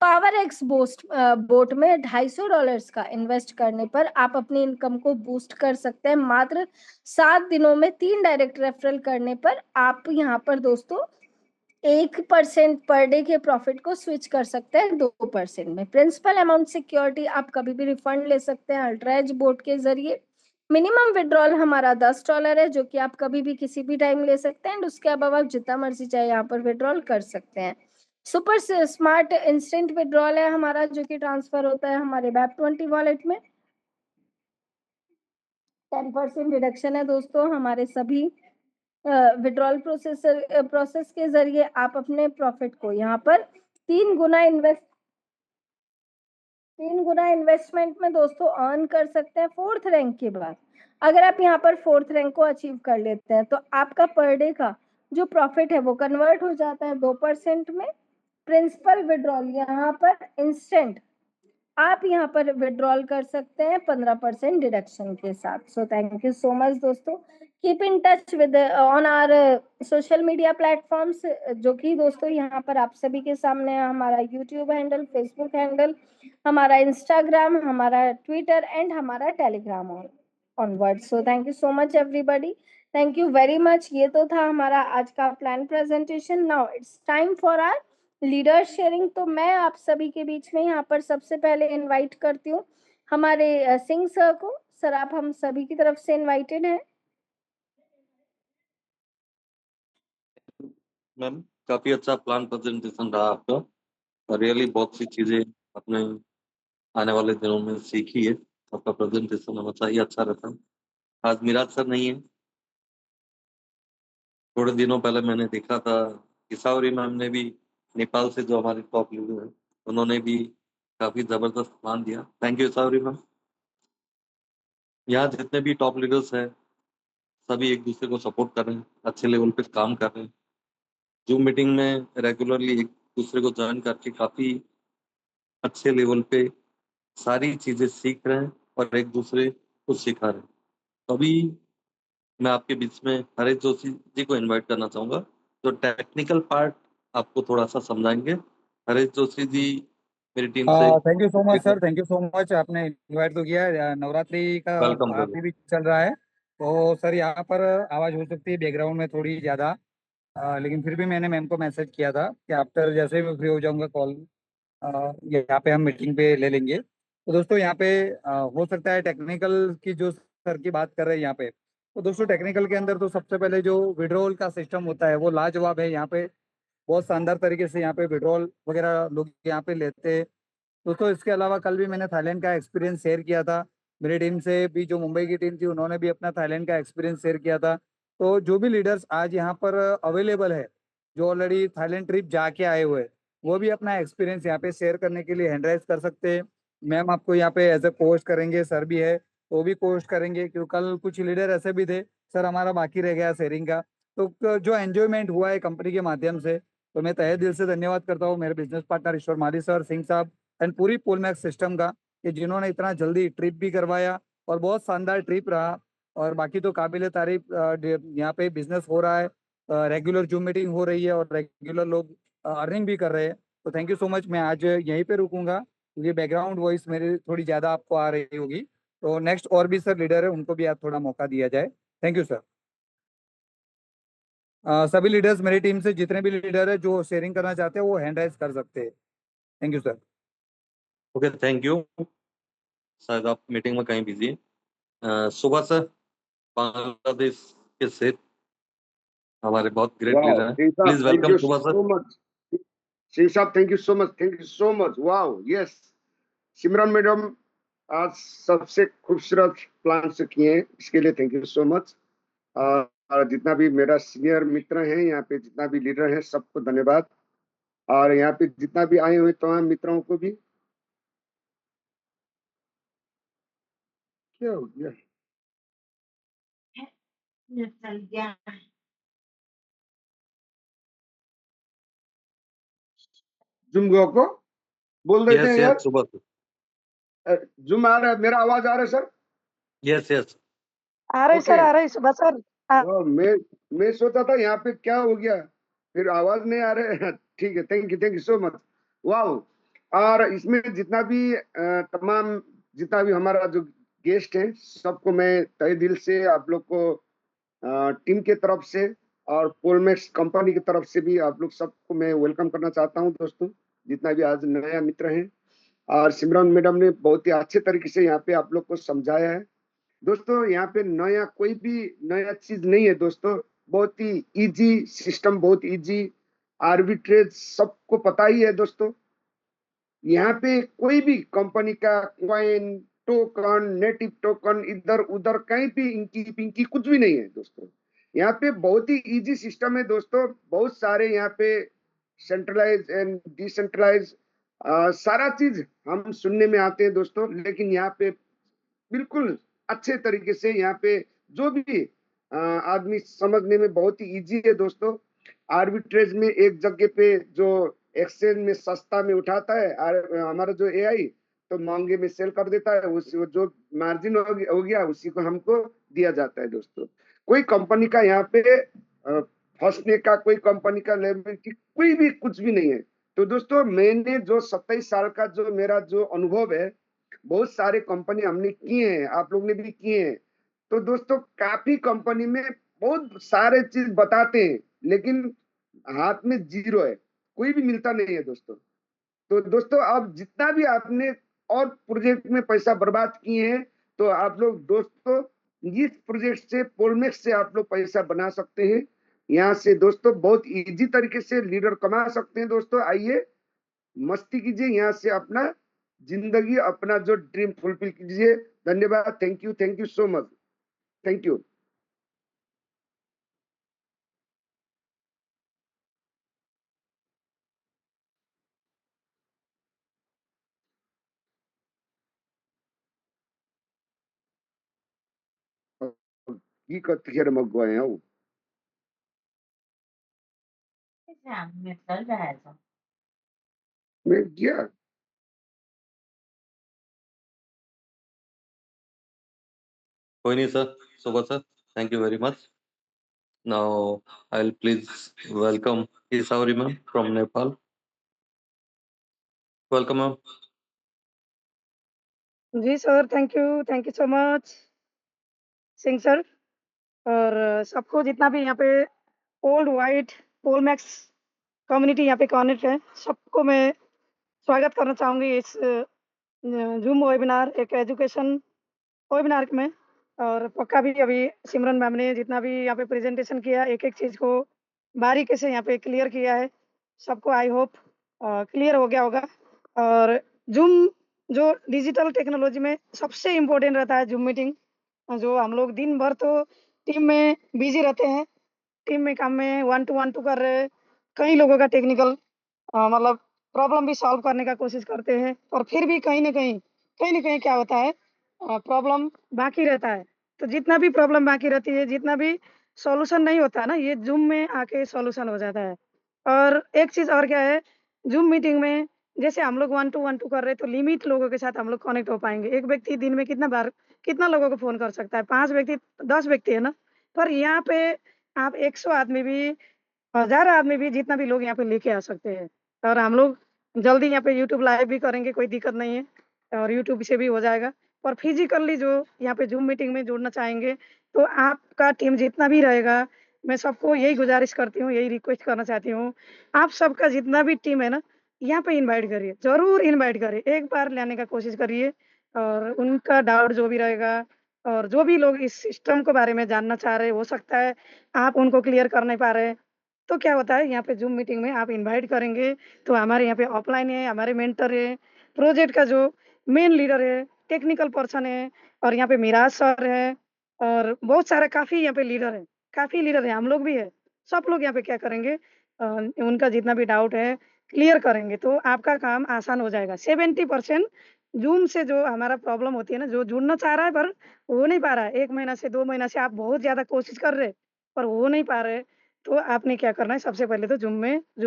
Power x boast boat में $250 का इन्वेस्ट करने पर आप अपनी इनकम को बूस्ट कर सकते हैं। मात्र 7 दिनों में 3 डायरेक्ट रेफरल करने पर आप यहाँ पर दोस्तों 1% पर डे के प्रॉफिट को स्विच कर सकते हैं 2% में। प्रिंसिपल अमाउंट सिक्योरिटी आप कभी भी रिफंड ले सकते हैं अल्ट्राएज बोर्ड के जरिए। मिनिमम विड्रॉल हमारा $10 है, जो कि आप कभी भी किसी भी टाइम ले सकते हैं। एंड उसके अलावा आप जितना मर्जी चाहे यहाँ पर विड्रॉल कर सकते हैं। सुपर स्मार्ट इंस्टेंट विड्रॉल है हमारा, जो कि ट्रांसफर होता है हमारे BAP20 वॉलेट में। 10% डिडक्शन है दोस्तों हमारे सभी विड्रॉल प्रोसेस के जरिए। आप अपने प्रॉफिट को यहाँ पर 3 गुना इन्वेस्टमेंट में दोस्तों अर्न कर सकते हैं फोर्थ रैंक के बाद। अगर आप यहाँ पर फोर्थ रैंक को अचीव कर लेते हैं तो आपका पर डे का जो प्रॉफिट है वो कन्वर्ट हो जाता है 2% में। प्रिंसिपल विड्रॉल यहाँ पर इंस्टेंट आप यहाँ पर विड्रॉल कर सकते हैं 15% डिडक्शन के साथ। So thank you so much दोस्तों। Keep in touch with on our social media platforms, जो कि दोस्तों यहाँ पर आप सभी के सामने है। हमारा यूट्यूब हैंडल, फेसबुक हैंडल, हमारा इंस्टाग्राम, हमारा ट्विटर एंड हमारा Telegram onward. So thank you so much everybody, thank you very much. ये तो था हमारा आज का plan presentation. Now it's time for our leader sharing. तो मैं आप सभी के बीच में यहाँ पर सबसे पहले इनवाइट करती हूँ हमारे सिंह सर को। सर आप हम सभी की तरफ से इनवाइटेड हैं। मैम काफी अच्छा प्लान प्रेजेंटेशन रहा आपका, और रियली बहुत सी चीजें अपने आने वाले दिनों में सीखी है। आपका प्रेजेंटेशन हमेशा ही अच्छा रहता है। आज मिराज सर नहीं है। थोड़े दिनों पहले मैंने देखा था किसावरी मैम ने भी, नेपाल से जो हमारे टॉप लीडर है, उन्होंने भी काफी जबरदस्त प्लान दिया। थैंक यू किसावरी मैम। यहाँ जितने भी टॉप लीडर्स हैं सभी एक दूसरे को सपोर्ट कर रहे हैं, अच्छे लेवल पे काम कर रहे हैं। जूम मीटिंग में रेगुलरली एक दूसरे को ज्वाइन करके काफी अच्छे लेवल पे सारी चीजें सीख रहे हैं और एक दूसरे को सिखा रहे हैं। तो अभी मैं आपके बीच में हरेश जोशी जी को इनवाइट करना चाहूंगा, तो टेक्निकल पार्ट आपको थोड़ा सा समझाएंगे। हरेश जोशी जी मेरी टीम से। Thank you so much sir, thank you so much. आपने इनवाइट तो किया है, नवरात्रि का वेलकम अभी भी चल रहा है, तो सर यहाँ पर आवाज़ हो सकती है बैकग्राउंड में थोड़ी ज़्यादा, लेकिन फिर भी मैंने मैम को मैसेज किया था कि आफ्टर जैसे ही मैं फ्री हो जाऊंगा कॉल यहाँ पे हम मीटिंग पे ले लेंगे। तो दोस्तों यहाँ पे हो सकता है टेक्निकल की जो सर की बात कर रहे हैं यहाँ पे, तो दोस्तों टेक्निकल के अंदर तो सबसे पहले जो विड्रॉल का सिस्टम होता है वो लाजवाब है। यहाँ पे बहुत शानदार तरीके से यहाँ पे विड्रॉल वगैरह लोग यहाँ पे लेते हैं दोस्तों। इसके अलावा कल भी मैंने थाईलैंड का एक्सपीरियंस शेयर किया था। मेरी टीम से भी जो मुंबई की टीम थी उन्होंने भी अपना थाईलैंड का एक्सपीरियंस शेयर किया था। तो जो भी लीडर्स आज यहाँ पर अवेलेबल है, जो ऑलरेडी थाईलैंड ट्रिप जाके आए हुए हैं, वो भी अपना एक्सपीरियंस यहाँ पे शेयर करने के लिए हैंड राइज कर सकते हैं। मैम आपको यहाँ पे एज ए पोस्ट करेंगे, सर भी है वो भी पोस्ट करेंगे, क्योंकि कल कुछ लीडर ऐसे भी थे सर हमारा बाकी रह गया शेयरिंग का। तो जो एंजॉयमेंट हुआ है कंपनी के माध्यम से, तो मैं तहे दिल से धन्यवाद करता हूँ मेरे बिजनेस पार्टनर ईश्वर माली सर, सिंह साहब एंड पूरी पोलमैक्स सिस्टम का, कि जिन्होंने इतना जल्दी ट्रिप भी करवाया और बहुत शानदार ट्रिप रहा। और बाकी तो काबिल तारीफ यहाँ पे बिजनेस हो रहा है, रेगुलर जूम मीटिंग हो रही है और रेगुलर लोग अर्निंग भी कर रहे हैं। तो थैंक यू सो मच। मैं आज यहीं पे रुकूंगा क्योंकि बैकग्राउंड वॉइस मेरी थोड़ी ज़्यादा आपको आ रही होगी। तो नेक्स्ट और भी सर लीडर है, उनको भी आज थोड़ा मौका दिया जाए। Thank you sir. सभी लीडर्स मेरी टीम से जितने भी लीडर है जो शेयरिंग करना चाहते हैं वो हैंड राइज कर सकते हैं। Thank you sir. Okay, thank you. शायद आप मीटिंग में कहीं बिजी हैं। सुबह सर, बांग्लादेश के से हमारे बहुत ग्रेट Wow, लीडर हैं, Singh please Saab, thank welcome you सुबह sir. so much. Singh Saab, thank you so much. Thank you so much. Wow, yes. Simran madam आज सबसे खूबसूरत प्लान से किए हैं, इसके लिए थैंक यू सो मच। और जितना भी मेरा सीनियर मित्र हैं यहाँ पे, जितना भी लीडर हैं, सबको धन्यवाद। और यहाँ पे जितना भी आए हुए तमाम मित्रों को भी। क्या हो गया? जुम को बोल देते यस हैं यस यार। सुबह सर। जुम आ रहा है, मेरा आवाज आ रहा है सर? Yes yes. आ रही सर, ओके। आ रही सुबह सर। वाह, मैं सोचा था यहाँ पे क्या हो गया, फिर आवाज नहीं आ रहे। ठीक है, थैंक यू सो मच। वाह। और इसमें जितना भी तमाम जितना भी हमारा जो गेस्ट है, सबको मैं तहे दिल से आप लोग को टीम के तरफ से और पोलमैक्स कंपनी की तरफ से भी आप लोग सबको मैं वेलकम करना चाहता हूँ दोस्तों, जितना भी आज नया मित्र हैं। और सिमरन मैडम ने बहुत ही अच्छे तरीके से यहाँ पे आप लोग को समझाया है दोस्तों। यहाँ पे नया कोई भी नया चीज नहीं है दोस्तों, बहुत ही इजी सिस्टम, बहुत इजी। आर्बिट्रेज सबको पता ही है दोस्तों। यहाँ पे कोई भी कंपनी का कॉइन, टोकन, नेटिव टोकन इधर उधर कहीं भी इंकी पिंकी कुछ भी नहीं है दोस्तों। यहाँ पे बहुत ही इजी सिस्टम है दोस्तों। बहुत सारे यहाँ पे सेंट्रलाइज एंड डिसेंट्रलाइज सारा चीज हम सुनने में आते हैं दोस्तों, लेकिन यहाँ पे बिल्कुल अच्छे तरीके से यहाँ पे जो भी आदमी समझने में बहुत ही इजी है दोस्तों। आर्बिट्रेज में एक जगह पे जो एक्सचेंज में सस्ता में उठाता है और हमारा जो एआई तो महंगे में सेल कर देता है। उस जो मार्जिन हो गया उसी को हमको दिया जाता है दोस्तों। कोई कंपनी का यहाँ पे फंसने का, कोई कंपनी का लेवल की कोई भी कुछ भी नहीं है। तो दोस्तों मैंने जो 27 साल का जो मेरा जो अनुभव है, बहुत सारे कंपनी हमने किए हैं, आप लोग ने भी किए हैं। तो दोस्तों काफी कंपनी में बहुत सारे चीज बताते हैं लेकिन हाथ में जीरो है, कोई भी मिलता नहीं है दोस्तों। तो दोस्तों अब जितना भी आपने और प्रोजेक्ट में पैसा बर्बाद किए हैं तो आप लोग दोस्तों इस प्रोजेक्ट से, पोलमेक्स से आप लोग पैसा बना सकते हैं। यहाँ से दोस्तों बहुत इजी तरीके से लीडर कमा सकते हैं। दोस्तों आइए मस्ती कीजिए, यहाँ से अपना जिंदगी, अपना जो ड्रीम फुलफिल कीजिए। धन्यवाद। Thank you so much. Thank you. की कथियर मगवाए हैं वो मैं किया। कोई नहीं सर, सुबह sir, thank you very much. Now I'll please welcome Isauri ma'am from Nepal. Welcome ma'am. जी sir, thank you so much Singh sir. और सबको जितना भी यहाँ पे ओल्ड वाइट पोलमैक्स कम्युनिटी यहाँ पे कनेक्ट है, सबको मैं स्वागत करना चाहूँगी इस जूम वेबिनार, एक एजुकेशन वेबिनार में। और पक्का भी अभी सिमरन मैम ने जितना भी यहाँ पे प्रेजेंटेशन किया, एक एक चीज़ को बारीकी से यहाँ पे क्लियर किया है। सबको आई होप क्लियर हो गया होगा। और जूम जो डिजिटल टेक्नोलॉजी में सबसे इम्पोर्टेंट रहता है जूम मीटिंग, जो हम लोग दिन भर तो टीम में बिजी रहते हैं, टीम में काम में वन टू कर रहे हैं, कई लोगों का टेक्निकल मतलब प्रॉब्लम भी सॉल्व करने का कोशिश करते हैं, और फिर भी कहीं न कहीं क्या होता है, प्रॉब्लम बाकी रहता है। तो जितना भी प्रॉब्लम बाकी रहती है, जितना भी सॉल्यूशन नहीं होता है ना, ये ज़ूम में आके सॉल्यूशन हो जाता है। और एक चीज़ और क्या है, ज़ूम मीटिंग में जैसे हम लोग वन टू कर रहे हैं, तो लिमिट लोगों के साथ हम लोग कनेक्ट हो पाएँगे। एक व्यक्ति दिन में कितना बार, कितना लोगों को फ़ोन कर सकता है? 5 व्यक्ति, 10 व्यक्ति है ना? पर यहाँ पे आप 100 आदमी भी, 1000 आदमी भी, जितना भी लोग यहाँ पे लेके आ सकते हैं। और हम लोग जल्दी यहाँ पे यूट्यूब लाइव भी करेंगे, कोई दिक्कत नहीं है, और यूट्यूब से भी हो जाएगा। पर फिज़िकली जो यहाँ पे ज़ूम मीटिंग में जुड़ना चाहेंगे, तो आपका टीम जितना भी रहेगा, मैं सबको यही गुज़ारिश करती हूँ, यही रिक्वेस्ट करना चाहती हूँ, आप सबका जितना भी टीम है ना, यहाँ पे इनवाइट करिए, ज़रूर इनवाइट करिए, एक बार लाने का कोशिश करिए। और उनका डाउट जो भी रहेगा, और जो भी लोग इस सिस्टम के बारे में जानना चाह रहे हैं, हो सकता है आप उनको क्लियर कर नहीं पा रहे हैं, तो क्या होता है, यहाँ पे ज़ूम मीटिंग में आप इनवाइट करेंगे, तो हमारे यहाँ पे ऑफलाइन है, हमारे मेंटर है, प्रोजेक्ट का जो मेन लीडर है, टेक्निकल पर्सन है, और यहाँ पे मिराज सर है, और बहुत सारा काफ़ी यहाँ पे लीडर है, काफ़ी लीडर है, हम लोग भी है। सब लोग यहाँ पे क्या करेंगे, उनका जितना भी डाउट है क्लियर करेंगे, तो आपका काम आसान हो जाएगा। 70% ज़ूम से जो हमारा प्रॉब्लम होती है ना, जो जुड़ना चाह रहा है पर हो नहीं पा रहा है, 1 महीना से 2 महीना से आप बहुत ज़्यादा कोशिश कर रहे हैं, पर हो नहीं पा रहे, तो आपने क्या करना है, सबसे पहले तो ज़ूम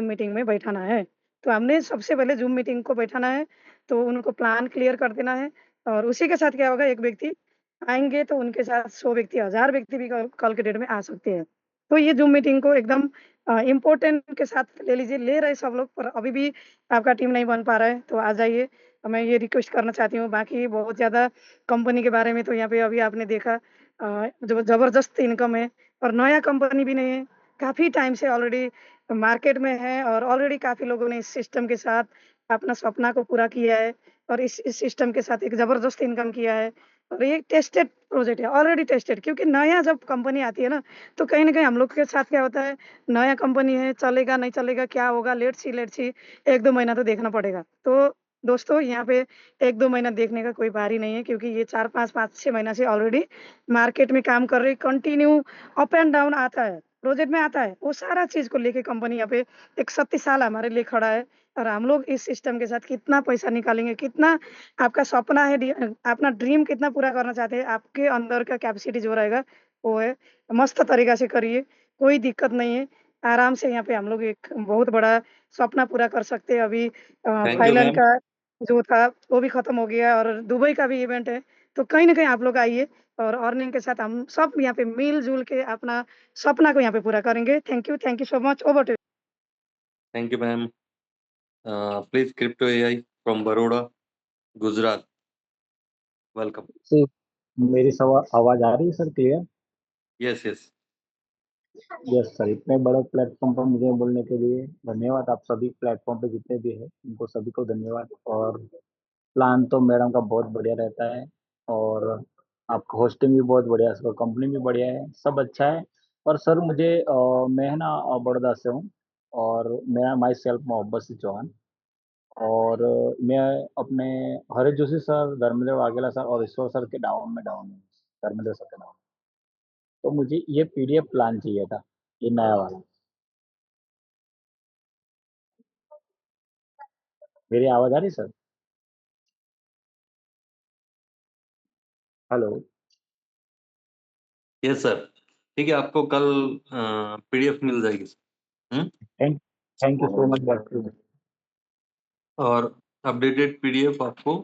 मीटिंग में बैठाना है। तो हमने सबसे पहले ज़ूम मीटिंग को बैठाना है, तो उनको प्लान क्लियर कर देना है, और उसी के साथ क्या होगा, एक व्यक्ति आएँगे तो उनके साथ 100 व्यक्ति, 1000 व्यक्ति भी कल कल के डेट में आ सकते हैं। तो ये ज़ूम मीटिंग को एकदम इम्पोर्टेंट के साथ ले लीजिए, ले रहे सब लोग, पर अभी भी आपका टीम नहीं बन पा रहा है, तो आ जाइए। मैं ये रिक्वेस्ट करना चाहती हूँ। बाकी बहुत ज़्यादा कंपनी के बारे में तो यहाँ पे अभी आपने देखा, जो ज़बरदस्त इनकम है, और नया कंपनी भी नहीं है, काफ़ी टाइम से ऑलरेडी मार्केट में है, और ऑलरेडी काफ़ी लोगों ने इस सिस्टम के साथ अपना सपना को पूरा किया है, और इस सिस्टम के साथ एक ज़बरदस्त इनकम किया है। और ये टेस्टेड प्रोजेक्ट है, ऑलरेडी टेस्टेड, क्योंकि नया जब कंपनी आती है ना, तो कहीं न कहीं हम लोग के साथ क्या होता है, नया कंपनी है, चलेगा, नहीं चलेगा, क्या होगा, लेट्स सी, 1-2 महीना तो देखना पड़ेगा। तो दोस्तों यहाँ पे 1-2 महीना देखने का कोई बारी नहीं है, क्योंकि ये 4-5, 5-6 महीना से ऑलरेडी मार्केट में काम कर रही, कंटिन्यू अप एंड डाउन आता है, प्रोजेक्ट में आता है, वो सारा चीज़ को लेके कंपनी यहाँ पे 31 साल हमारे लिए खड़ा है। और हम लोग इस सिस्टम के साथ कितना पैसा निकालेंगे, कितना आपका सपना है, अपना ड्रीम कितना पूरा करना चाहते हैं, आपके अंदर का कैपेसिटी जो रहेगा, वो है, मस्त तरीका से करिए, कोई दिक्कत नहीं है। आराम से यहाँ पे हम लोग एक बहुत बड़ा सपना पूरा कर सकते हैं। अभी थैंक यू थाईलैंड मैम। का जो था वो भी खत्म हो गया और दुबई का भी इवेंट है, तो कहीं ना कहीं आप लोग आइए और अर्निंग के साथ हम सब यहाँ पे मिलजुल के अपना सपना को यहाँ पे पूरा करेंगे। Thank you so much. Over to. Thank you ma'am. Please crypto AI from Baroda, Gujarat, welcome. Sir मेरी आवाज आ रही है sir clear? Yes yes. Yes sir, इतने बड़े प्लेटफॉर्म पर मुझे बोलने के लिए धन्यवाद। आप सभी प्लेटफॉर्म पे जितने भी है उनको सभी को धन्यवाद। और प्लान तो मैडम का बहुत बढ़िया रहता है, और आपका होस्टिंग भी बहुत बढ़िया है, कंपनी भी बढ़िया है, सब अच्छा है। और सर मुझे मैं ना बड़ौदा से हूँ, और मेरा माई सेल्फ मोहब्बत सिंह चौहान। और मैं अपने हरे जोशी सर, धर्मेंद्र वाघेला सर और ईश्वर सर के डाउन में डाउन हूँ, धर्मेंद्र सर के डाउन। तो मुझे ये पीडीएफ प्लान चाहिए था, ये नया वाला। मेरी आवाज आ रही सर? हेलो। यस सर, ठीक है, आपको कल पीडीएफ मिल जाएगी। Thank thank you so much doctor. और अपडेटेड पीडीएफ आपको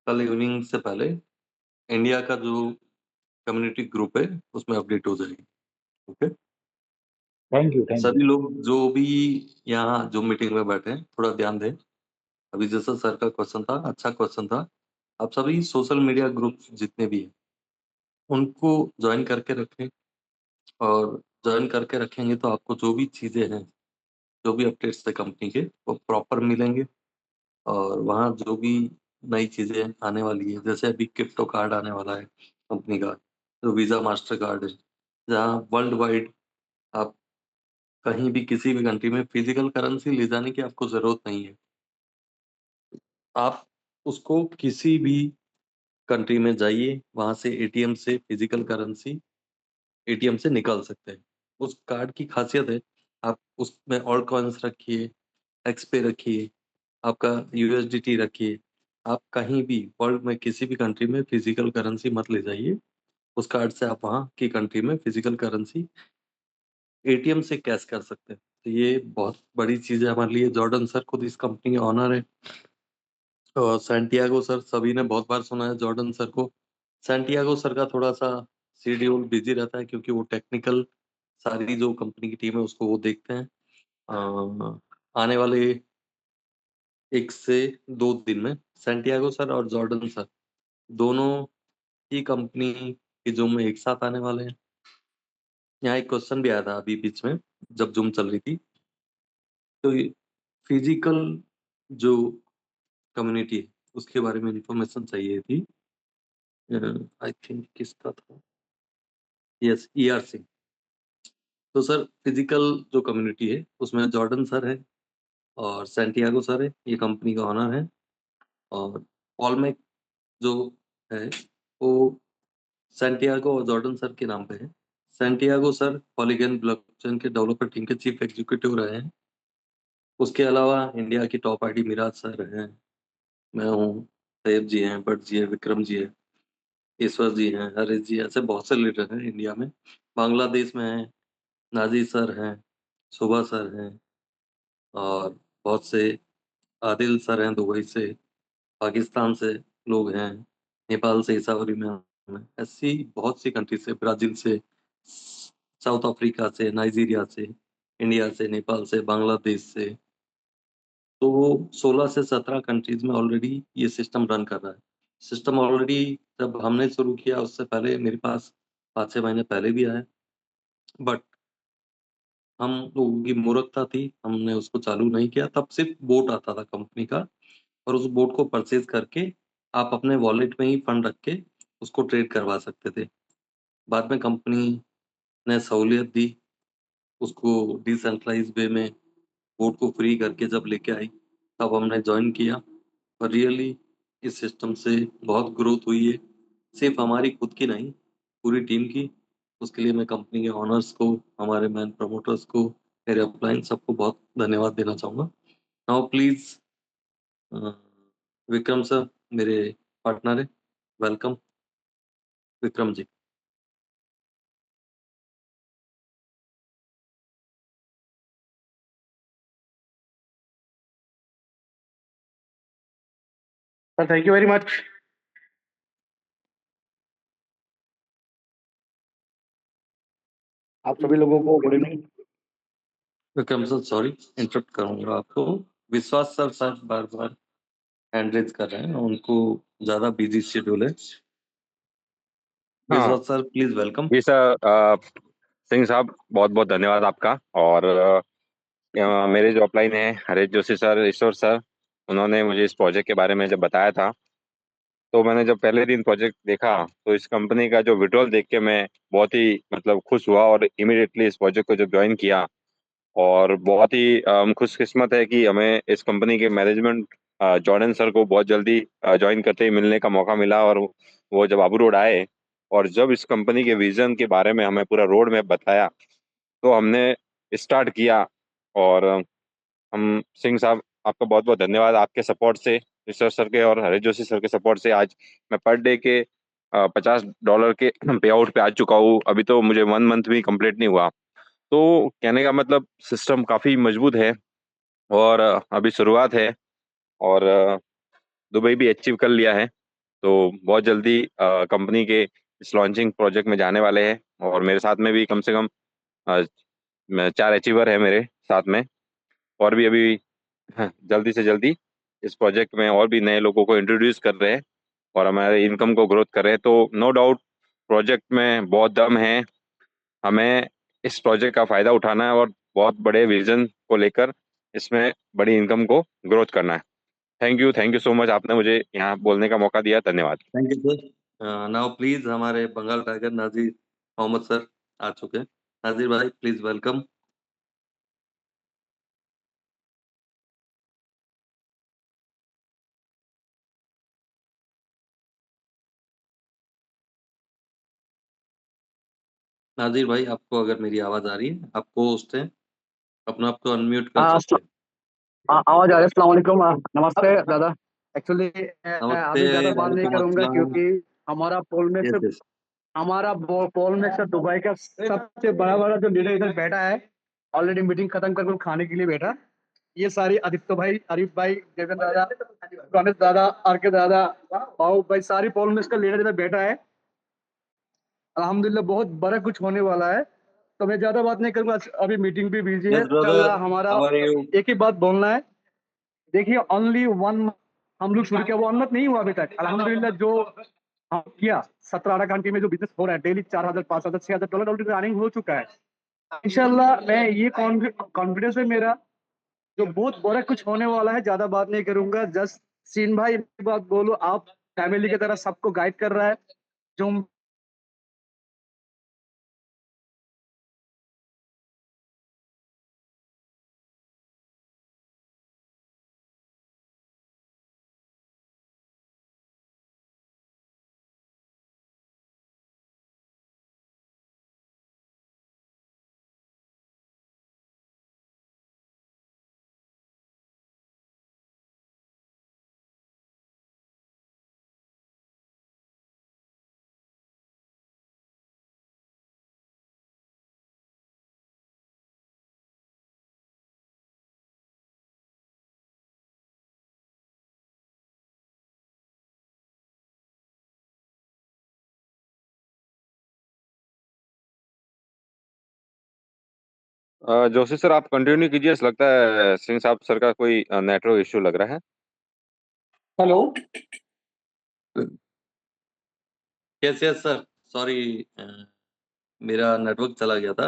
कल इवनिंग से पहले इंडिया का जो कम्युनिटी ग्रुप है उसमें अपडेट हो जाएगी। ओके। थैंक यू थैंक सभी यू। लोग जो भी यहाँ जो मीटिंग में बैठे हैं थोड़ा ध्यान दें। अभी जैसा सर का क्वेश्चन था, अच्छा क्वेश्चन था। आप सभी सोशल मीडिया ग्रुप जितने भी हैं उनको ज्वाइन करके रखें, और ज्वाइन करके रखेंगे तो आपको जो भी चीज़ें हैं, जो भी अपडेट्स थे कंपनी के, वो प्रॉपर मिलेंगे। और वहाँ जो भी नई चीज़ें आने वाली है, जैसे अभी क्रिप्टो कार्ड आने वाला है कंपनी का, जो वीज़ा मास्टर कार्ड है, जहाँ वर्ल्ड वाइड आप कहीं भी किसी भी कंट्री में फिजिकल करेंसी ले जाने की आपको ज़रूरत नहीं है। आप उसको किसी भी कंट्री में जाइए, वहाँ से एटीएम से फिजिकल करेंसी एटीएम से निकाल सकते हैं। उस कार्ड की खासियत है, आप उसमें ऑल कॉइन्स रखिए, एक्सपे रखिए, आपका यूएसडीटी रखिए। आप कहीं भी वर्ल्ड में किसी भी कंट्री में फिजिकल करेंसी मत ले जाइए। उस कार्ड से आप वहाँ की कंट्री में फिजिकल करेंसी एटीएम से कैश कर सकते हैं। तो ये बहुत बड़ी चीज़ है हमारे लिए। जॉर्डन सर खुद इस कंपनी के ऑनर है। और सैंटियागो सर, सभी ने बहुत बार सुना है जॉर्डन सर को। सैंटियागो सर का थोड़ा सा शेड्यूल बिजी रहता है, क्योंकि वो टेक्निकल सारी जो कंपनी की टीम है उसको वो देखते हैं। आने वाले 1 से 2 दिन में सैंटियागो सर और जॉर्डन सर दोनों ही कंपनी की जूम में एक साथ आने वाले हैं। यहाँ एक क्वेश्चन भी आया था अभी बीच में जब जूम चल रही थी, तो फिजिकल जो कम्युनिटी है उसके बारे में इंफॉर्मेशन चाहिए थी। आई थिंक किसका था, यस ईआरसी। तो सर फिजिकल जो कम्युनिटी है उसमें जॉर्डन सर है और सैंटियागो सर है, ये कंपनी का ऑनर है। और पॉलमेक जो है वो सैंटियागो और जॉर्डन सर के नाम पे है। सैंटियागो सर पॉलीगन ब्लॉकचेन के डेवलपर टीम के चीफ एग्जीक्यूटिव रहे हैं। उसके अलावा इंडिया की टॉप आईडी मिराज सर हैं, मैं हूँ, तैयब जी हैं, भट्ट जी है, विक्रम जी है, ईश्वर जी हैं, हरीश जी, ऐसे बहुत से लीडर हैं इंडिया में। बांग्लादेश में हैं, नाजी सर हैं, सुबह सर हैं, और बहुत से आदिल सर हैं दुबई से, पाकिस्तान से लोग हैं, नेपाल से ईसावरी में हैं, ऐसी बहुत सी कंट्री से, ब्राजील से, साउथ अफ्रीका से, नाइजीरिया से, इंडिया से, नेपाल से, बांग्लादेश से। तो वो 16 से 17 कंट्रीज में ऑलरेडी ये सिस्टम रन कर रहा है। सिस्टम ऑलरेडी जब हमने शुरू किया उससे पहले मेरे पास 5-6 महीने पहले भी आया, बट हम लोगों की मूर्खता थी, हमने उसको चालू नहीं किया। तब सिर्फ बोट आता था कंपनी का, और उस बोट को परचेज करके आप अपने वॉलेट में ही फंड रख के उसको ट्रेड करवा सकते थे। बाद में कंपनी ने सहूलियत दी, उसको डिसेंट्रलाइज वे में बोट को फ्री करके जब लेके आई, तब हमने ज्वाइन किया। और रियली इस सिस्टम से बहुत ग्रोथ हुई है, सिर्फ हमारी खुद की नहीं, पूरी टीम की। उसके लिए मैं कंपनी के ऑनर्स को, हमारे मैन प्रमोटर्स को, मेरे अपलाइन सबको बहुत धन्यवाद देना चाहूँगा। नाउ प्लीज विक्रम सर मेरे पार्टनर है, welcome Vikram ji. Sir thank you very much. आप सभी लोगों को good evening. Vikram sir sorry interrupt करूंगा आपको। विश्वास सर बार बार हैंड रेज कर रहे हैं, उनको ज्यादा बिजी शेड्यूल है। हाँ विश्वास सर प्लीज वेलकम। जी सर, सिंह साहब बहुत बहुत धन्यवाद आपका। और मेरे जो अपलाइन है हरीश जोशी सर, ईश्वर सर, उन्होंने मुझे इस प्रोजेक्ट के बारे में जब बताया था, तो मैंने जब पहले दिन प्रोजेक्ट देखा तो इस कंपनी का जो विड्रॉल देख के मैं बहुत ही मतलब खुश हुआ और इमीडिएटली इस प्रोजेक्ट को जब ज्वाइन किया। और बहुत ही खुशकिस्मत है कि हमें इस कंपनी के मैनेजमेंट जॉर्डन सर को बहुत जल्दी ज्वाइन करते ही मिलने का मौका मिला। और वो जब आबू रोड आए और जब इस कंपनी के विजन के बारे में हमें पूरा रोड मैप बताया, तो हमने स्टार्ट किया। और हम सिंह साहब आपका बहुत बहुत धन्यवाद। आपके सपोर्ट से, ईश्वर सर के और हरीश जोशी सर के सपोर्ट से आज मैं पर डे के $50 के पे आउट पे आ चुका हूँ। अभी तो मुझे 1 मंथ भी कंप्लीट नहीं हुआ। तो कहने का मतलब सिस्टम काफ़ी मजबूत है और अभी शुरुआत है। और दुबई भी अचीव कर लिया है, तो बहुत जल्दी कंपनी के इस लॉन्चिंग प्रोजेक्ट में जाने वाले हैं। और मेरे साथ में भी कम से कम 4 अचीवर है मेरे साथ में। और भी अभी जल्दी से जल्दी इस प्रोजेक्ट में और भी नए लोगों को इंट्रोड्यूस कर रहे हैं और हमारे इनकम को ग्रोथ कर रहे हैं। तो नो डाउट प्रोजेक्ट में बहुत दम है। हमें इस प्रोजेक्ट का फायदा उठाना है और बहुत बड़े विजन को लेकर इसमें बड़ी इनकम को ग्रोथ करना है। थैंक यू सो मच, आपने मुझे यहाँ बोलने का मौका दिया। धन्यवाद। Thank you sir. Now please हमारे बंगाल टाइगर नाजिर मोहम्मद सर आ चुके हैं। नाजिर भाई प्लीज वेलकम। नाजिर भाई आपको अगर मेरी आवाज आ रही है, आपको उससे अपना आप को अनम्यूट कर सकते हैं। आवाज आ रही है। अस्सलाम वालेकुम, नमस्ते दादा। एक्चुअली नमस्ते। अभी ज्यादा बात नहीं वालेकुम करूंगा अस्सलाम। क्योंकि हमारा पोल में से यस। दुबई का सबसे बड़ा बड़ा जो लीडर इधर बैठा है, ऑलरेडी मीटिंग खत्म करके वो खाने के लिए बैठा। ये सारी आदित्य भाई, आरिफ भाई, देवेंद्र दादा, गणेश दादा, आर के दादा, बाबू भाई, सारी पोल में इसका लीडर इधर बैठा है। अल्हम्दुलिल्लाह बहुत बड़ा कुछ होने वाला है। तो मैं ज्यादा बात नहीं करूंगा, अभी मीटिंग भी बिजी है। यस ब्रदर, हमारा हाउ आर यू? एक ही बात बोलना है। देखिए ओनली वन हम लोग शुरू किया, वो उन्नत नहीं हुआ अभी तक। अल्हम्दुलिल्लाह जो हम किया 17-18 घंटे में जो बिजनेस हो रहा है, डेली 4,000, 5,000, $6,000 ऑलरेडी रनिंग हो चुका है। इंशाल्लाह मैं ये कॉन्फिडेंस है मेरा, जो बहुत बड़ा कुछ होने वाला है। ज्यादा बात नहीं करूंगा, जस्ट सीन भाई एक बात बोलो, आप फैमिली की तरह सबको गाइड कर रहा है। जो जोशी सर आप कंटिन्यू कीजिए। ऐसा लगता है सिंह साहब सर का कोई नेटवर्क इश्यू लग रहा है। Hello, yes yes sir, sorry मेरा नेटवर्क चला गया था।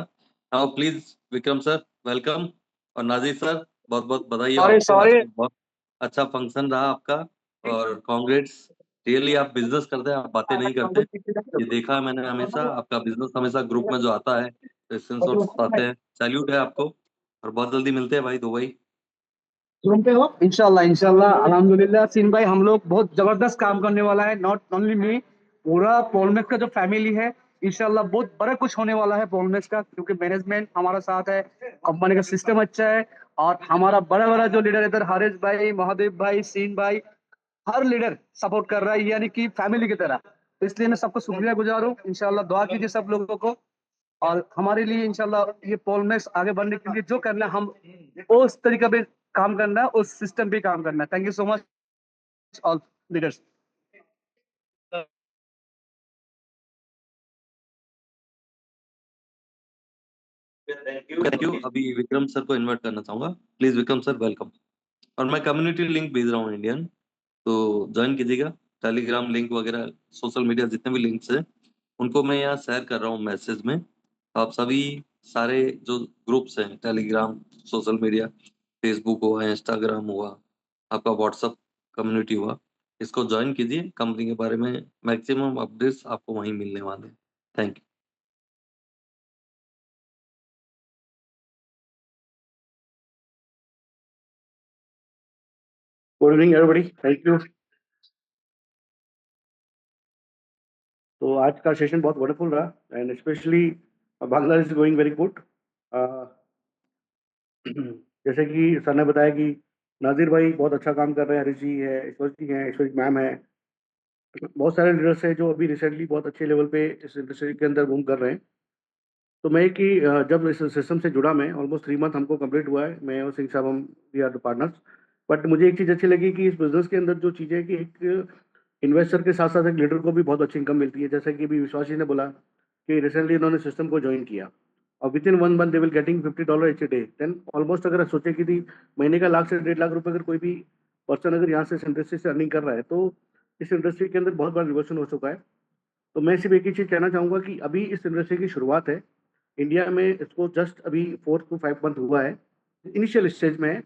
हाँ प्लीज विक्रम सर वेलकम। और नाजिर सर बहुत बहुत बधाई हो सॉरी आपको, आज सॉरी। तो बहुत अच्छा फंक्शन रहा आपका। और कांग्रेट्स, रियली आप बिजनेस करते हैं, आप बातें नहीं करते। ये देखा है मैंने हमेशा, आपका बिजनेस हमेशा ग्रुप में जो आता है, स्क्रीनशॉट्स आते हैं। सैल्यूट है आपको और बहुत जल्दी मिलते हैं भाई दुबई। सुनते हो? इंशाल्लाह इंशाल्लाह अल्हम्दुलिल्लाह। सीन भाई हम लोग बहुत जबरदस्त काम करने वाला है, नॉट ओनली मी, पूरा पोलमेक्स का जो फैमिली है। इंशाल्लाह बहुत बड़ा कुछ होने वाला है पोलमेक्स का, क्योंकि मैनेजमेंट हमारा साथ है, कंपनी का सिस्टम अच्छा है। और हमारा बड़ा बड़ा जो लीडर इधर हारिस भाई, महादेव भाई, सीन भाई, हर लीडर सपोर्ट कर रहा है, यानी कि फैमिली की तरह। तो इसलिए मैं सबको शुक्रिया गुजार हूँ। इंशाल्लाह दुआ कीजिए सब लोगों को, और हमारे लिए इंशाल्लाह ये पोलमेक्स आगे बढ़ने के लिए जो करना है, हम उस तरीके पे काम करना है, उस सिस्टम पे काम करना है। Thank you so much all. Leaders. Thank you. अभी विक्रम सर को इनवाइट करना चाहूंगा। Please Vikram sir, welcome. और मैं कम्युनिटी लिंक भेज रहा हूँ इंडियन, तो ज्वाइन कीजिएगा। टेलीग्राम लिंक वगैरह, सोशल मीडिया जितने भी लिंक्स हैं उनको मैं यहाँ शेयर कर रहा हूँ मैसेज में। आप सभी सारे जो ग्रुप्स हैं, टेलीग्राम, सोशल मीडिया, फेसबुक हुआ, इंस्टाग्राम हुआ, आपका व्हाट्सअप कम्युनिटी हुआ, इसको ज्वाइन कीजिए। कंपनी के बारे में मैक्सिमम अपडेट्स आपको वहीं मिलने वाले हैं। Thank you. Good evening everybody, thank you. तो आज का सेशन बहुत वंडरफुल रहा and specially Bangladesh is going very good. जैसे कि सर ने बताया कि नाजिर भाई बहुत अच्छा काम कर रहे हैं, हरीश जी है, ईश्वर जी हैं, ईश्वर मैम है, बहुत सारे लीडर्स हैं जो अभी रिसेंटली बहुत अच्छे लेवल पे इस इंडस्ट्री के अंदर मूव कर रहे हैं। तो मैं कि जब इस सिस्टम से जुड़ा, मैं ऑलमोस्ट 3 मंथ हमको कंप्लीट हुआ है, मैं और सिंह साहब हम we are the partners. But मुझे एक चीज़ अच्छी लगी कि इस बिजनेस के अंदर जो चीज़ है कि एक इन्वेस्टर के साथ साथ एक लीडर को भी बहुत अच्छी इनकम मिलती है। जैसे कि अभी विश्वास जी ने बोला कि रिसेंटली उन्होंने सिस्टम को ज्वाइन किया और within 1 month they will getting $50 each day. Then almost अगर आप सोचे कि महीने का लाख से 1.5 लाख रुपए अगर कोई भी पर्सन अगर यहाँ से इस इंडस्ट्री से अर्निंग कर रहा है, तो इस इंडस्ट्री के अंदर बहुत बड़ा रिवोल्यूशन हो चुका है। तो मैं सिर्फ एक ही चीज़ कहना चाहूँगा कि अभी इस इंडस्ट्री की शुरुआत है इंडिया में, इसको जस्ट अभी 4 to 5 मंथ हुआ है, इनिशियल स्टेज में है।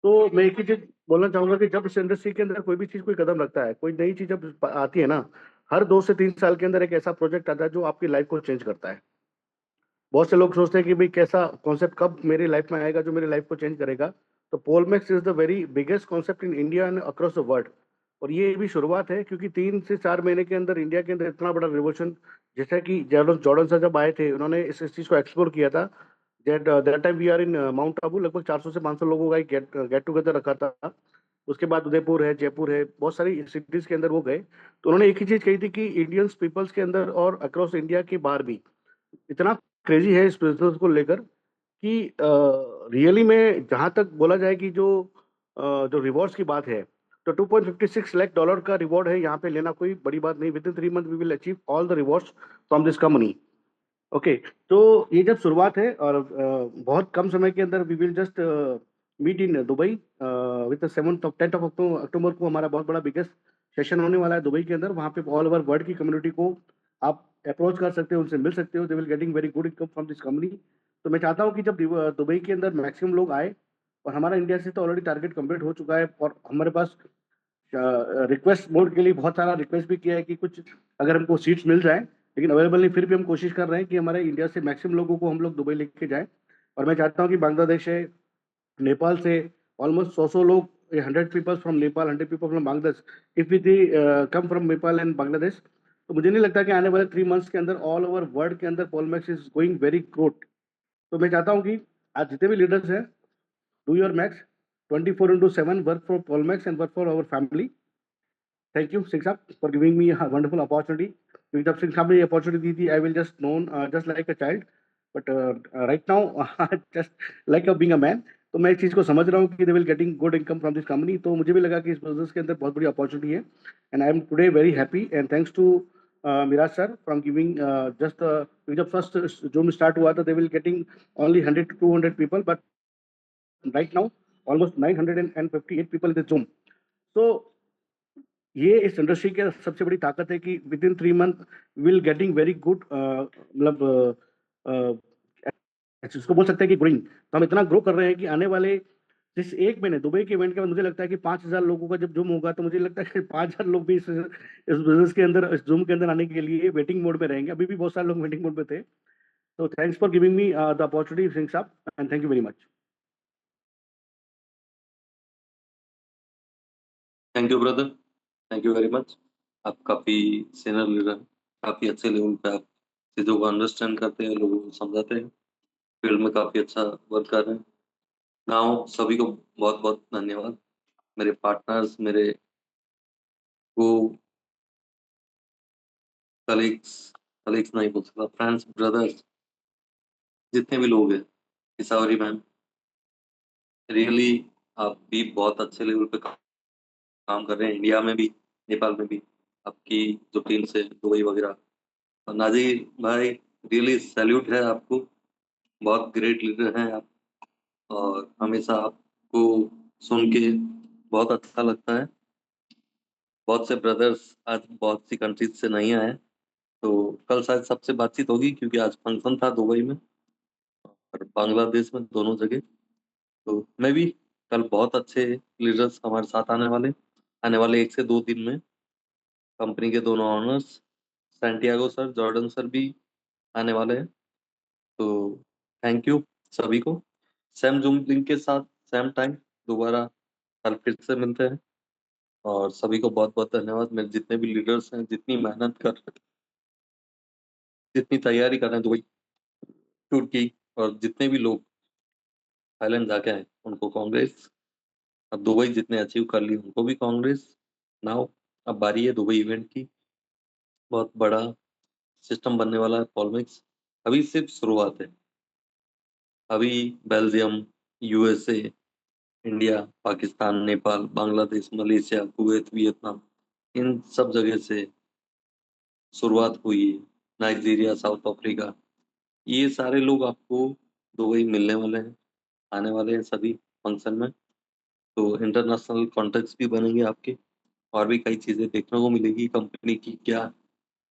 तो मैं एक ही चीज बोलना चाहूंगा कि जब इस इंडस्ट्री के अंदर कोई भी चीज, कोई कदम रखता है, कोई नई चीज जब आती है ना, हर 2 से 3 साल के अंदर एक ऐसा प्रोजेक्ट आता है जो आपकी लाइफ को चेंज करता है। बहुत से लोग सोचते हैं कि भाई कैसा कॉन्सेप्ट कब मेरी लाइफ में आएगा जो मेरी लाइफ को चेंज करेगा। तो Polmax is the very biggest concept in India and across the world. और ये भी शुरुआत है, क्योंकि 3 से 4 महीने के अंदर इंडिया के अंदर इतना बड़ा रिवोल्यूशन, जैसा कि जॉर्डन जॉर्डन सर जब आए थे, उन्होंने इस चीज को एक्सप्लोर किया था। That time we are in Mount Abu, लगभग 400 से 500 लोगों का एक गेट टुगेदर रखा था। उसके बाद उदयपुर है, जयपुर है, बहुत सारी सिटीज के अंदर वो गए। तो उन्होंने एक ही चीज कही थी कि इंडियंस पीपल्स के अंदर और अक्रॉस इंडिया के बाहर भी इतना क्रेजी है इस बिजनेस को लेकर कि रियली में जहां तक बोला जाए कि जो रिवॉर्ड्स की बात है, तो $2.56 लाख का रिवॉर्ड है यहाँ पे लेना, कोई बड़ी बात नहीं। Within 3 month we will achieve all the rewards from this company. Okay, तो ये जब शुरुआत है और बहुत कम समय के अंदर we will just meet in Dubai with 7th और 10th of अक्टूबर को हमारा बहुत बड़ा बिगेस्ट सेशन होने वाला है दुबई के अंदर। वहाँ पे ऑल ओवर वर्ल्ड की कम्युनिटी को आप अप्रोच कर सकते हो, उनसे मिल सकते हो। दे will getting very good income from this company. तो मैं चाहता हूँ कि जब दुबई के अंदर मैक्सिमम लोग आए, और हमारा इंडिया से तो ऑलरेडी टारगेट कंप्लीट हो चुका है, और हमारे पास रिक्वेस्ट मोड के लिए बहुत सारा रिक्वेस्ट भी किया है कि कुछ अगर हमको सीट्स मिल जाए, लेकिन अवेलेबल नहीं, फिर भी हम कोशिश कर रहे हैं कि हमारे इंडिया से मैक्सिमम लोगों को हम लोग दुबई लेके जाएं। और मैं चाहता हूं कि बांग्लादेश से, नेपाल से ऑलमोस्ट 100 लोग, 100 people from Nepal, 100 people from Bangladesh, if we come from Nepal and Bangladesh, तो मुझे नहीं लगता कि आने वाले 3 मंथ्स के अंदर ऑल ओवर वर्ल्ड के अंदर पोलमैक्स इज गोइंग वेरी गुड। तो मैं चाहता हूँ कि आज जितने भी लीडर्स हैं, do your max, 24/7 work for Polmax and work for our family. Thank you Singh साहब for giving me a wonderful opportunity. क्योंकि जब सिंह साहब ने ये अपॉर्चुनिटी दी थी, I will just known just like a child, but right now just like being a man. तो मैं इस चीज़ को समझ रहा हूँ कि they will getting good income from this company. तो मुझे भी लगा कि इस बिजनेस के अंदर बहुत बड़ी अपॉर्चुनिटी है, and I am today very happy and thanks to Miraj sir from giving just. जब फर्स्ट जूम स्टार्ट हुआ था, they will getting only 100 to 200 people, but right now almost 958 people in the Zoom. तो ये इस इंडस्ट्री की सबसे बड़ी ताकत है कि with in 3 month will getting very good, मतलब इसको बोल सकते हैं कि ग्रोइंग। तो हम इतना ग्रो कर रहे हैं कि आने वाले जिस 1 महीने दुबई के इवेंट के बाद मुझे लगता है कि 5,000 लोगों का जब जूम होगा, तो मुझे लगता है कि 5,000 लोग भी इस बिजनेस के अंदर, इस जूम के अंदर आने के लिए वेटिंग मोड में रहेंगे। अभी भी बहुत सारे लोग वेटिंग मोड में थे। तो thanks for giving me the opportunity Singh साहब, and thank you very much. Thank you brother, thank you very much. आप काफ़ी सीनियर लीडर हैं, काफ़ी अच्छे लेवल पे आप चीज़ों को अंडरस्टैंड करते हैं, लोगों को समझाते हैं, फील्ड में काफ़ी अच्छा वर्क कर रहे हैं। गाँव सभी को बहुत बहुत धन्यवाद। मेरे पार्टनर्स, मेरे को कलीग्स, कलीग्स नहीं बोल सकता, फ्रेंड्स, ब्रदर्स, जितने भी लोग हैं, किसावरी मैम, रियली आप भी बहुत अच्छे लेवल पे काम कर रहे हैं, इंडिया में भी, नेपाल में भी, आपकी जो टीम से दुबई वगैरह। और नाजिर भाई, रियली सैल्यूट है आपको, बहुत ग्रेट लीडर हैं आप, और हमेशा आपको सुन के बहुत अच्छा लगता है। बहुत से ब्रदर्स आज बहुत सी कंट्रीज से नहीं आए, तो कल शायद सबसे बातचीत होगी, क्योंकि आज फंक्शन था दुबई में और बांग्लादेश में, दोनों जगह। तो मैं भी कल बहुत अच्छे लीडर्स हमारे साथ आने वाले 1 से 2 दिन में। कंपनी के दोनों honours Santiago sir, Jordan sir भी आने वाले हैं। तो थैंक यू सभी को। सेम जूम लिंक के साथ सेम टाइम दोबारा कल फिर से मिलते हैं। और सभी को बहुत बहुत धन्यवाद। मेरे जितने भी लीडर्स हैं, जितनी मेहनत कर रहे हैं, जितनी तैयारी कर रहे हैं दुबई टूर की, और जितने भी लोग थाईलैंड जाके आए उनको कांग्रेस। अब दुबई जितने अचीव कर ली उनको भी कांग्रेस। नाउ अब बारी है दुबई इवेंट की। बहुत बड़ा सिस्टम बनने वाला है पॉलमिक्स। अभी सिर्फ शुरुआत है। अभी Belgium, USA, India, Pakistan, Nepal, Bangladesh, Malaysia, Kuwait, Vietnam, इन सब जगह से शुरुआत हुई है। नाइजीरिया, साउथ अफ्रीका, ये सारे लोग आपको दुबई मिलने वाले हैं, आने वाले हैं सभी फंक्शन में। तो इंटरनेशनल कॉन्टेक्ट्स भी बनेंगे आपके, और भी कई चीजें देखने को मिलेगी। कंपनी की क्या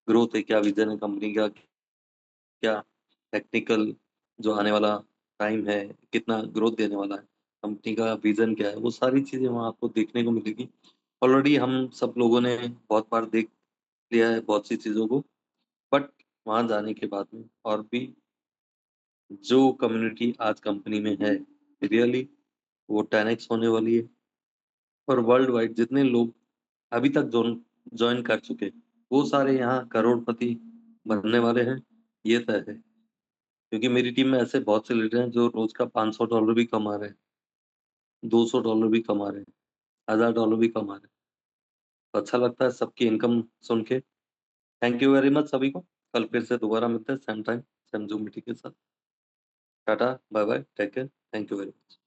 ग्रोथ है, क्या विजन है कंपनी का, क्या टेक्निकल जो आने वाला टाइम है, कितना ग्रोथ देने वाला है, कंपनी का विजन क्या है, वो सारी चीजें वहाँ आपको देखने को मिलेगी। ऑलरेडी हम सब लोगों ने बहुत बार देख लिया है बहुत सी चीजों को, बट वहाँ जाने के बाद में और भी जो कम्युनिटी आज कंपनी में है, रियली वो 10x होने वाली है। और वर्ल्ड वाइड जितने लोग अभी तक ज्वाइन कर चुके, वो सारे यहाँ करोड़पति बनने वाले हैं, ये तय है। क्योंकि मेरी टीम में ऐसे बहुत से लीडर हैं जो रोज का $500 भी कमा रहे हैं, $200 भी कमा रहे हैं, $1000 भी कमा रहे हैं। तो अच्छा लगता है सबकी इनकम सुन के। थैंक यू वेरी मच सभी को। कल फिर से दोबारा मिलते हैं same time same Zoom meeting के साथ। Tata, bye bye, take care, thank you very much.